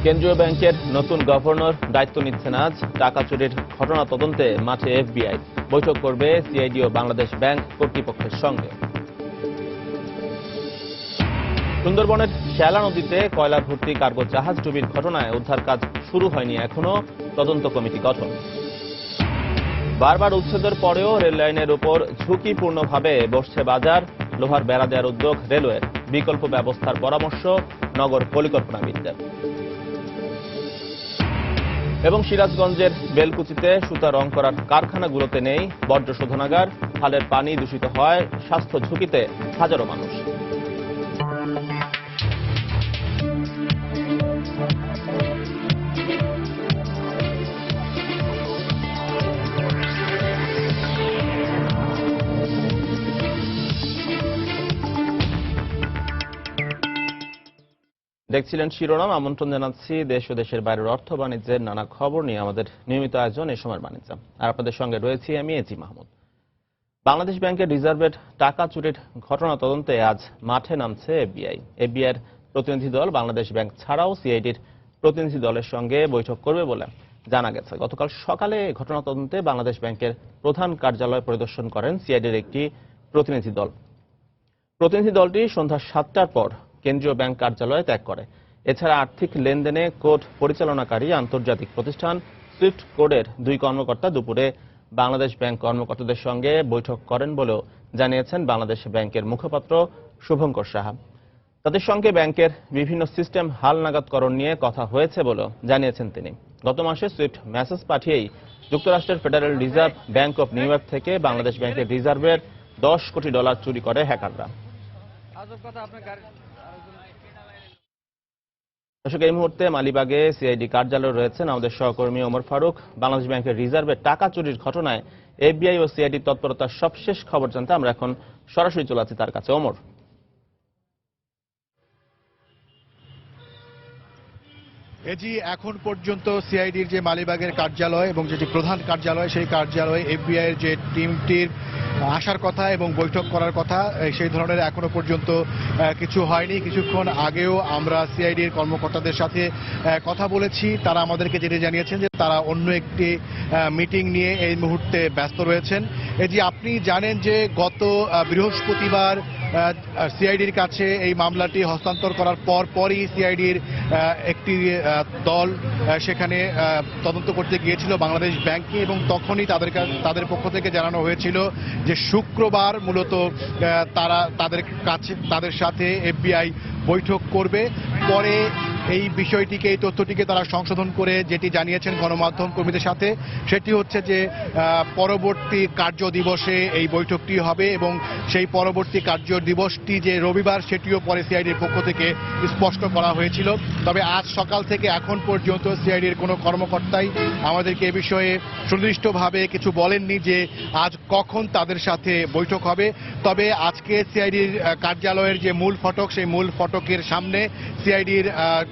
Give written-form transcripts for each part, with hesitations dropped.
কেন্দ্রীয় ব্যাংকের নতুন গভর্নর দায়িত্ব নিচ্ছেন আজ। টাকা চুরির ঘটনা তদন্তে মাঠে এফবিআই। বৈঠক করবে সিআইডি ও বাংলাদেশ ব্যাংক কর্তৃপক্ষের সঙ্গে। সুন্দরবনের শ্যালা নদীতে কয়লা ভর্তি কার্গো জাহাজ ডুবির ঘটনায় উদ্ধার কাজ শুরু হয়নি এখনো, তদন্ত কমিটি গঠন। বারবার উচ্ছেদের পরেও রেল লাইনের উপর ঝুঁকিপূর্ণভাবে বসছে বাজার, লোহার বেড়া দেওয়ার উদ্যোগ রেলওয়ের। বিকল্প ব্যবস্থার পরামর্শ নগর পরিকল্পনাবিদদের। এবং সিরাজগঞ্জের বেলকুচিতে সুতা রং করার কারখানাগুলোতে নেই বর্জ্য শোধনাগার, খালের পানি দূষিত হয়, স্বাস্থ্য ঝুঁকিতে হাজারো মানুষ। দেখছিলেন শিরোনাম। আমন্ত্রণ জানাচ্ছি দেশ ও দেশের বাইরের অর্থ বাণিজ্যের নানা খবর নিয়ে আমাদের নিয়মিত আয়োজন এই সময়ের বাণিজ্য। আর আপনাদের সঙ্গে রয়েছি আমি এজি মাহমুদ। বাংলাদেশ ব্যাংকের রিজার্ভের টাকা চুরির ঘটনা তদন্তে আজ মাঠে নামছে এফবিআই। এফবিআইয়ের প্রতিনিধি দল বাংলাদেশ ব্যাংক ছাড়াও সিআইডির প্রতিনিধি দলের সঙ্গে বৈঠক করবে বলে জানা গেছে। গতকাল সকালে ঘটনা তদন্তে বাংলাদেশ ব্যাংকের প্রধান কার্যালয় পরিদর্শন করেন সিআইডির একটি প্রতিনিধি দল। প্রতিনিধি দলটি সন্ধ্যা 7টার পর কেন্দ্রীয় ব্যাংক কার্যালয়ে ত্যাগ করে। এছাড়া আর্থিক লেনদেনে কোড পরিচালনাকারী আন্তর্জাতিক প্রতিষ্ঠান সুইফট কোডের 2 কর্মকর্তা দুপুরে বাংলাদেশ ব্যাংক কর্মকর্তাদের সঙ্গে বৈঠক করেন বলেও জানিয়েছেন বাংলাদেশ ব্যাংকের মুখপাত্র শুভঙ্কর সাহা। তাদের সঙ্গে ব্যাংকের বিভিন্ন সিস্টেম হালনাগাদকরণ নিয়ে কথা হয়েছে বলেও জানিয়েছেন তিনি। গত মাসে সুইফট মেসেজ পাঠিয়েই যুক্তরাষ্ট্রের federal reserve bank of new York থেকে বাংলাদেশ ব্যাংকের রিজার্ভের $10 কোটি চুরি করে হ্যাকাররা। দর্শক, এই মুহূর্তে মালিবাগে সিআইডি কার্যালয়ে রয়েছেন আমাদের সহকর্মী ওমর ফারুক। বাংলাদেশ ব্যাংকের রিজার্ভের টাকা চুরির ঘটনায় এফবিআই ও সিআইডির তৎপরতার সবশেষ খবর জানতে আমরা এখন সরাসরি চলে যাচ্ছি তার কাছে। ওমর, এজি এখন পর্যন্ত সিআইডির যে মালিবাগের কার্যালয় এবং যেটি প্রধান কার্যালয়, সেই কার্যালয়ে এফবিআইয়ের যে টিমটির আসার কথা এবং বৈঠক করার কথা, সেই ধরনের এখনো পর্যন্ত কিছু হয়নি। কিছুক্ষণ আগেও আমরা সিআইডির কর্মকর্তাদের সাথে কথা বলেছি। তারা আমাদেরকে যেটা জানিয়েছেন যে তারা অন্য একটি মিটিং নিয়ে এই মুহূর্তে ব্যস্ত রয়েছেন। এজি আপনি জানেন যে গত বৃহস্পতিবার সিআইডির কাছে এই মামলাটি হস্তান্তর করার পরই সিআইডির একটি দল সেখানে তদন্ত করতে গিয়েছিল বাংলাদেশ ব্যাংকে, এবং তখনই তাদের পক্ষ থেকে জানানো হয়েছিল যে শুক্রবার মূলত তারা তাদের সাথে এফবিআই বৈঠক করবে। পরে এই বিষয়টিকে, এই তথ্যটিকে তারা সংশোধন করে যেটি জানিয়েছেন গণমাধ্যম কর্মীদের সাথে, সেটি হচ্ছে যে পরবর্তী কার্য দিবসে এই বৈঠকটি হবে এবং সেই পরবর্তী কার্য দিবসটি যে রবিবার, সেটিও পরে সিআইডির পক্ষ থেকে স্পষ্ট করা হয়েছিল। তবে আজ সকাল থেকে এখন পর্যন্ত সিআইডির কোনো কর্মকর্তাই আমাদেরকে এ বিষয়ে সুনির্দিষ্টভাবে কিছু বলেননি যে আজ কখন তাদের সাথে বৈঠক হবে। তবে আজকে সিআইডির কার্যালয়ের যে মূল ফটক, সেই মূল ফটকের সামনে সিআইডির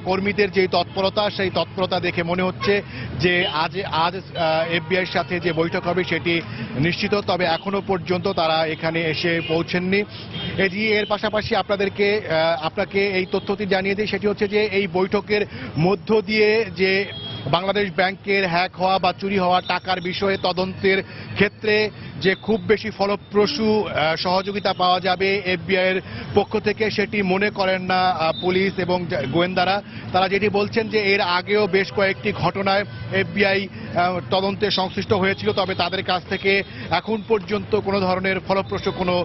কর্মীদের যে তৎপরতা, সেই তৎপরতা দেখে মনে হচ্ছে যে আজ এফবিআইয়ের সাথে যে বৈঠক হবে সেটি নিশ্চিত। তবে এখনো পর্যন্ত তারা এখানে এসে পৌঁছেননি। এর পাশাপাশি আপনাকে এই তথ্যটি জানিয়ে দিই, সেটি হচ্ছে যে এই বৈঠকের মধ্য দিয়ে যে বাংলাদেশ ব্যাংকের হ্যাক হওয়া বা চুরি হওয়া টাকার বিষয়ে তদন্তের ক্ষেত্রে যে খুব বেশি ফলপ্রসূ সহযোগিতা পাওয়া যাবে এফবিআইয়ের পক্ষ থেকে, সেটি মনে করেন না পুলিশ এবং গোয়েন্দারা। তারা যেটি বলছেন যে এর আগেও বেশ কয়েকটি ঘটনায় এফবিআই তদন্তে সংশ্লিষ্ট হয়েছিল, তবে তাদের কাছ থেকে এখন পর্যন্ত কোনো ধরনের ফলপ্রসূ কোনো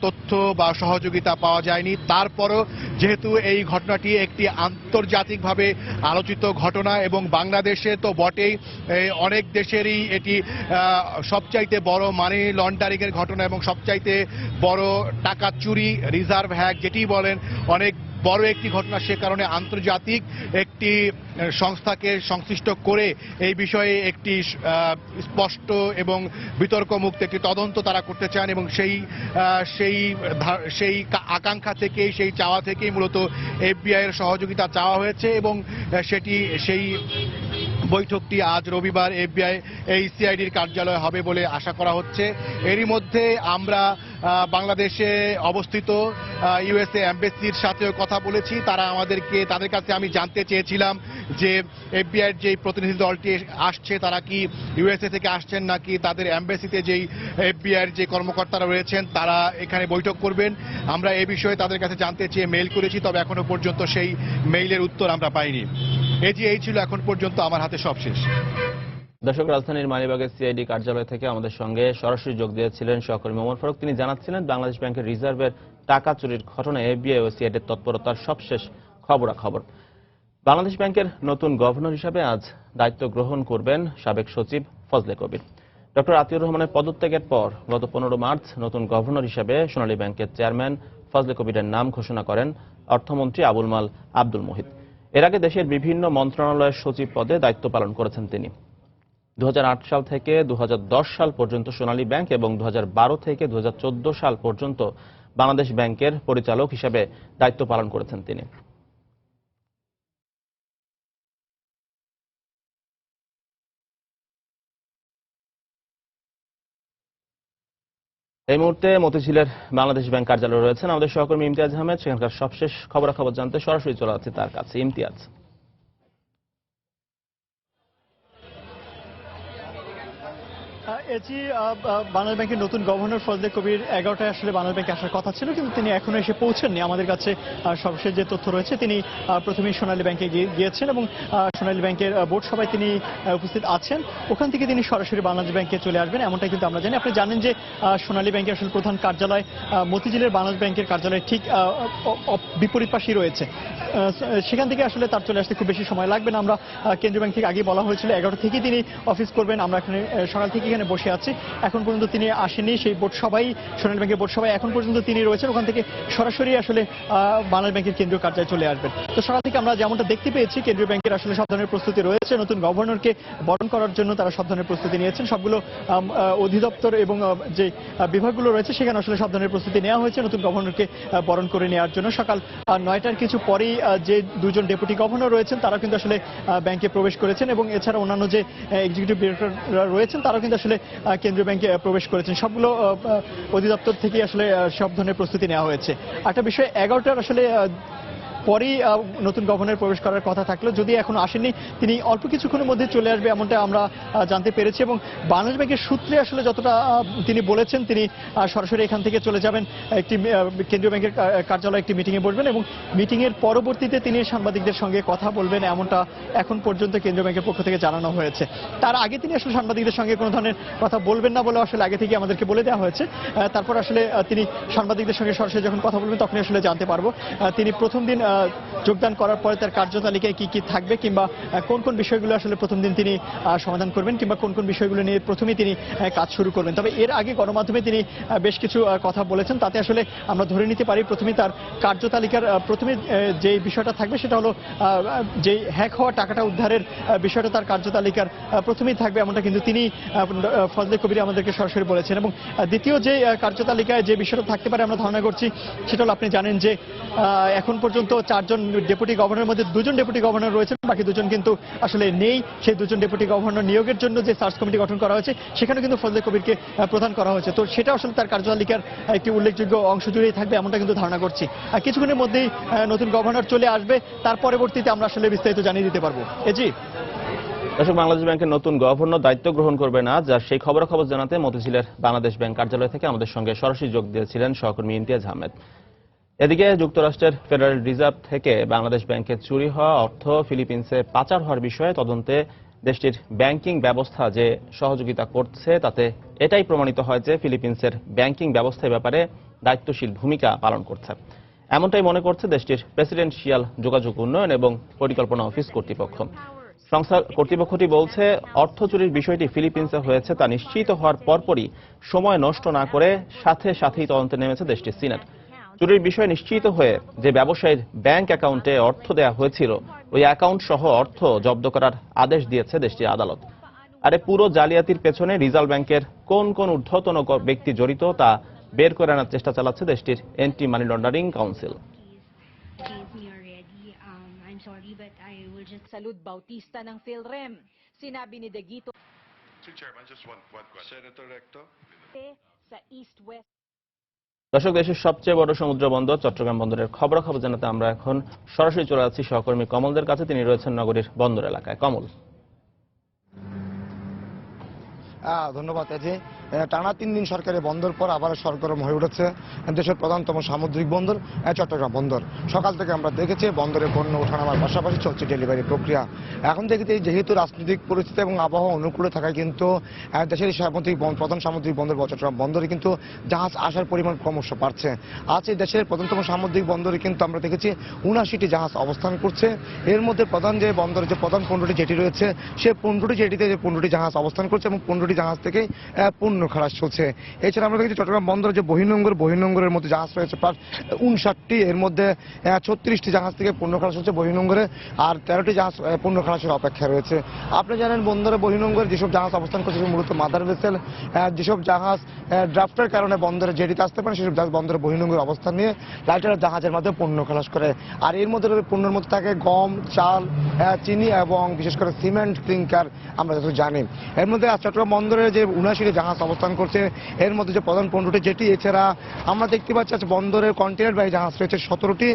তথ্য বা সহযোগিতা পাওয়া যায়নি। তারপরও যেহেতু এই ঘটনাটি একটি আন্তর্জাতিকভাবে আলোচিত ঘটনা এবং বাংলাদেশে তো বটেই, অনেক দেশেরই এটি সবচাইতে বড় মানি লন্ডারিং এর ঘটনা এবং সবচাইতে বড় টাকা চুরি, রিজার্ভ হ্যাক যেটি বলেন, অনেক বড় একটি ঘটনা। সে কারণে আন্তর্জাতিক একটি সংস্থাকে সংশ্লিষ্ট করে এই বিষয়ে একটি স্পষ্ট এবং বিতর্কমুক্ত একটি তদন্ত তারা করতে চান এবং সেই আকাঙ্ক্ষা থেকেই, সেই চাওয়া থেকেই মূলত এফবিআই এর সহযোগিতা চাওয়া হয়েছে এবং সেই বৈঠকটি আজ রবিবার এফবিআই এই সিআইডির কার্যালয়ে হবে বলে আশা করা হচ্ছে। এরই মধ্যে আমরা বাংলাদেশে অবস্থিত ইউএসএ এমবেসির সাথেও কথা বলেছি। তাদের কাছে আমি জানতে চেয়েছিলাম যে এফবিআই যে প্রতিনিধি দলটি আসছে তারা কি ইউএসএ থেকে আসছেন নাকি তাদের এম্বাসিতে যেই এফবিআই যে কর্মকর্তারা রয়েছেন তারা এখানে বৈঠক করবেন, আমরা এই বিষয়ে তাদের কাছে জানতে চেয়ে মেইল করেছি, তবে এখনো পর্যন্ত সেই মেইলের উত্তর আমরা পাইনি। এই ছিল এখন পর্যন্ত আমার হাতে সবশেষ। দর্শক, রাজধানীর মালিবাগের সিআইডি কার্যালয় থেকে আমাদের সঙ্গে সরাসরি যোগ দিয়েছিলেন সহকর্মী ওমর ফারুক। তিনি জানাচ্ছিলেন বাংলাদেশ ব্যাংকের রিজার্ভের টাকা চুরির ঘটনায় এফবিআই ও সিআইডির তৎপরতার সবশেষ খবরাখবর। বাংলাদেশ ব্যাংকের নতুন গভর্নর হিসাবে আজ দায়িত্ব গ্রহণ করবেন সাবেক সচিব ফজলে কবির। ডক্টর আতিউর রহমানের পদত্যাগের পর গত 15 মার্চ নতুন গভর্নর হিসাবে সোনালী ব্যাংকের চেয়ারম্যান ফজলে কবিরের নাম ঘোষণা করেন অর্থমন্ত্রী আবুল মাল আব্দুল মুহিত। এর আগে দেশের বিভিন্ন মন্ত্রণালয়ের সচিব পদে দায়িত্ব পালন করেছেন তিনি। 2008 সাল থেকে 2010 সাল পর্যন্ত সোনালী ব্যাংক এবং 2012 থেকে 2014 সাল পর্যন্ত বাংলাদেশ ব্যাংকের পরিচালক হিসেবে দায়িত্ব পালন করেছেন তিনি। এই মুহূর্তে মতিঝিলের বাংলাদেশ ব্যাংক কার্যালয়ে রয়েছেন আমাদের সহকর্মী ইমতিয়াজ আহমেদ। সেখানকার সবশেষ খবরাখবর জানতে সরাসরি চলে যাচ্ছে তার কাছে। ইমতিয়াজ। এটি বাংলাদেশ ব্যাংকের নতুন গভর্নর ফজলে কবির 11টায় আসলে বাংলাদেশ ব্যাংকে আসার কথা ছিল, কিন্তু তিনি এখনো এসে পৌঁছেননি। আমাদের কাছে সর্বশেষ যে তথ্য রয়েছে, তিনি প্রথমেই সোনালী ব্যাংকে গিয়েছেন এবং সোনালী ব্যাংকের বোর্ড সভায় তিনি উপস্থিত আছেন। ওখান থেকে তিনি সরাসরি বাংলাদেশ ব্যাংকে চলে আসবেন, এমনটাই কিন্তু আমরা জানি। আপনি জানেন যে সোনালী ব্যাংকের আসলে প্রধান কার্যালয় মতিঝিলের বাংলাদেশ ব্যাংকের কার্যালয় ঠিক বিপরীত পাশেই রয়েছে। সেখান থেকে আসলে তার চলে আসতে খুব বেশি সময় লাগবে না। আমরা কেন্দ্রীয় ব্যাংক থেকে আগে বলা হয়েছিল 11টা থেকেই তিনি অফিস করবেন। আমরা এখানে সকাল থেকে এখানে বসে আছি, এখন পর্যন্ত তিনি আসেননি। সেই বোর্ড সভায়, সোনালী ব্যাংকের বোর্ড সভায় এখন পর্যন্ত তিনি রয়েছেন। ওখান থেকে সরাসরি আসলে বাংলাদেশ ব্যাংকের কেন্দ্রীয় কার্যালয়ে চলে আসবেন। তো সকাল থেকে আমরা যেমনটা দেখতে পেয়েছি, কেন্দ্রীয় ব্যাংকের আসলে সব ধরনের প্রস্তুতি রয়েছে। নতুন গভর্নরকে বরণ করার জন্য তারা সব ধরনের প্রস্তুতি নিয়েছেন। সবগুলো অধিদপ্তর এবং যে বিভাগগুলো রয়েছে সেখানে আসলে সব ধরনের প্রস্তুতি নেওয়া হয়েছে নতুন গভর্নরকে বরণ করে নেওয়ার জন্য। সকাল 9টার কিছু পরেই যে দুজন ডেপুটি গভর্নর রয়েছেন তারা কিন্তু আসলে ব্যাংকে প্রবেশ করেছেন এবং এছাড়া অন্যান্য যে এক্সিকিউটিভ ডিরেক্টররা রয়েছেন তারাও কিন্তু আসলে কেন্দ্রীয় ব্যাংকে প্রবেশ করেছেন। সবগুলো অধিদপ্তর থেকে আসলে সব ধরনের প্রস্তুতি নেওয়া হয়েছে। একটা বিষয়, 11টার আসলে পরেই নতুন গভর্নর প্রবেশ করার কথা থাকলো, যদি এখনো আসেননি, তিনি অল্প কিছুক্ষণের মধ্যে চলে আসবে এমনটা আমরা জানতে পেরেছি। এবং বাংলাদেশ ব্যাংকের সূত্রে আসলে যতটা তিনি বলেছেন, তিনি সরাসরি এখান থেকে চলে যাবেন, একটি কেন্দ্রীয় ব্যাংকের কার্যালয়ে একটি মিটিংয়ে বসবেন এবং মিটিংয়ের পরবর্তীতে তিনি সাংবাদিকদের সঙ্গে কথা বলবেন, এমনটা এখন পর্যন্ত কেন্দ্রীয় ব্যাংকের পক্ষ থেকে জানানো হয়েছে। তার আগে তিনি আসলে সাংবাদিকদের সঙ্গে কোনো ধরনের কথা বলবেন না বলে আসলে আগে থেকে আমাদেরকে বলে দেওয়া হয়েছে। তারপর আসলে তিনি সাংবাদিকদের সঙ্গে সরাসরি যখন কথা বলবেন তখনই আসলে জানতে পারবো তিনি প্রথম দিন যোগদান করার পরে তার কার্যতালিকায় কি কি থাকবে, কিংবা কোন কোন বিষয়গুলো আসলে প্রথম দিন তিনি সমাধান করবেন, কিংবা কোন কোন বিষয়গুলো নিয়ে প্রথমেই তিনি কাজ শুরু করবেন। তবে এর আগে গণমাধ্যমে তিনি বেশ কিছু কথা বলেছেন, তাতে আসলে আমরা ধরে নিতে পারি প্রথমেই তার কার্যতালিকার প্রথমে যে বিষয়টা থাকবে সেটা হলো যে হ্যাক হওয়া টাকাটা উদ্ধারের বিষয়টা তার কার্যতালিকার প্রথমেই থাকবে, এমনটা কিন্তু তিনি ফজলে কবির আমাদেরকে সরাসরি বলেছেন। এবং দ্বিতীয় যে কার্যতালিকায় যে বিষয়টা থাকতে পারে আমরা ধারণা করছি সেটা হলো, আপনি জানেন যে এখন পর্যন্ত 4জন ডেপুটি গভর্নরের মধ্যে 2জন ডেপুটি গভর্নর রয়েছেন, বাকি 2জন কিন্তু আসলে নেই। সেই 2জন ডেপুটি গভর্নর নিয়োগের জন্য যে সার্চ কমিটি গঠন করা হয়েছে সেখানে কিন্তু ফজলে কবিরকে প্রদান করা হয়েছে। তো সেটা আসলে তার কার্যতালিকার একটি উল্লেখযোগ্য অংশ জুড়েই থাকবে, এমনটা কিন্তু ধারণা করছি। কিছুক্ষণের মধ্যেই নতুন গভর্নর চলে আসবে, তার পরবর্তীতে আমরা আসলে বিস্তারিত জানিয়ে দিতে পারবো। জি দর্শক, বাংলাদেশ ব্যাংকের নতুন গভর্নর দায়িত্ব গ্রহণ করবেন আজ, আর সেই খবরাখবর জানাতে মতিঝিলের বাংলাদেশ ব্যাংক কার্যালয় থেকে আমাদের সঙ্গে সরাসরি যোগ দিয়েছিলেন সহকর্মী ইমতিয়াজ আহমেদ। এদিকে যুক্তরাষ্ট্রের ফেডারেল রিজার্ভ থেকে বাংলাদেশ ব্যাংকে চুরি হওয়া অর্থ ফিলিপিন্সে পাচার হওয়ার বিষয়ে তদন্তে দেশটির ব্যাংকিং ব্যবস্থা যে সহযোগিতা করছে তাতে এটাই প্রমাণিত হয় যে ফিলিপিন্সের ব্যাংকিং ব্যবস্থার ব্যাপারে দায়িত্বশীল ভূমিকা পালন করছে। এমনটাই মনে করছে দেশটির প্রেসিডেন্সিয়াল যোগাযোগ উন্নয়ন এবং পরিকল্পনা অফিস কর্তৃপক্ষ। সংস্থা কর্তৃপক্ষটি বলছে, অর্থ চুরির বিষয়টি ফিলিপিন্সে হয়েছে তা নিশ্চিত হওয়ার পরপরই সময় নষ্ট না করে সাথেই তদন্তে নেমেছে দেশটির সিনেট। চুরির বিষয় নিশ্চিত হয়ে যে ব্যবসায়ীর ব্যাংক অ্যাকাউন্টে অর্থ দেওয়া হয়েছিল ওই অ্যাকাউন্ট সহ অর্থ জব্দ করার আদেশ দিয়েছে দেশটির আদালত। আর পুরো জালিয়াতির পেছনে রিজার্ভ ব্যাংকের কোন কোন ঊর্ধ্বতন ব্যক্তি জড়িত তা বের করে আনার চেষ্টা চালাচ্ছে দেশটির anti money laundering council. Salud Bautista ng PhilRem. Sinabi ni Deguito Mr. Chairman, just one question. Senator Recto. sa East-West দর্শক, দেশের সবচেয়ে বড় সমুদ্র বন্দর চট্টগ্রাম বন্দরের খবরাখবর জানাতে আমরা এখন সরাসরি চলে যাচ্ছি সহকর্মী কমলদের কাছে। তিনি রয়েছেন নগরীর বন্দর এলাকায়। কমল। ধন্যবাদ। টানা 3 দিন সরকারি বন্দর পর আবার সরগরম হয়ে উঠেছে দেশের প্রধানতম সামুদ্রিক বন্দর চট্টগ্রাম বন্দর। সকাল থেকে আমরা দেখেছি বন্দরে পণ্য ওঠানামার পাশাপাশি চলছে ডেলিভারি প্রক্রিয়া। এখন দেখেছি যেহেতু রাজনৈতিক পরিস্থিতি এবং আবহাওয়া অনুকূলে থাকায় কিন্তু দেশের প্রধান সামুদ্রিক বন্দর চট্টগ্রাম বন্দরে কিন্তু জাহাজ আসার পরিমাণ ক্রমশ বাড়ছে। আজ এই দেশের প্রধানতম সামুদ্রিক বন্দরে কিন্তু আমরা দেখেছি 79টি জাহাজ অবস্থান করছে। এর মধ্যে প্রধান যে বন্দরের যে প্রধান 15টি জেটি রয়েছে, সে 15টি জেটিতে যে 15টি জাহাজ অবস্থান করছে এবং 15টি জাহাজ থেকে পণ্য খালাস চলছে। এছাড়া আমরা দেখছি চট্টগ্রাম বন্দরের যে বহির্নোঙ্গরের মধ্যে জাহাজ রয়েছে প্রায় 59টি। এর মধ্যে 36টি জাহাজ থেকে পণ্য খালাস হচ্ছে বহির্নোঙ্গরে, আর 13টি জাহাজ পণ্য খালাসের অপেক্ষা রয়েছে। আপনি জানেন বন্দরে বহির্নোঙ্গরে যেসব জাহাজ অবস্থান করছে মূলত মাদার ভেসেল, যেসব জাহাজ ড্রাফটের কারণে বন্দরে জেটিতে আসতে পারে সেসব জাহাজ বন্দরে বহির্নোঙ্গরে অবস্থান নিয়ে লাইটার জাহাজের মাধ্যমে পণ্য খালাস করে। আর এর মধ্যে পণ্যের মধ্যে থাকে গম, চাল, চিনি এবং বিশেষ করে সিমেন্ট, ক্লিংকার আমরা যত জানি। এর মধ্যে চট্টগ্রাম বন্দরে যে 79টি জাহাজ অবস্থান করছে, এর মধ্যে যে প্রধান 15টি জেটি, এছাড়া আমরা দেখতে পাচ্ছি বন্দরের কন্টেনারবাহী জাহাজ রয়েছে 17টি,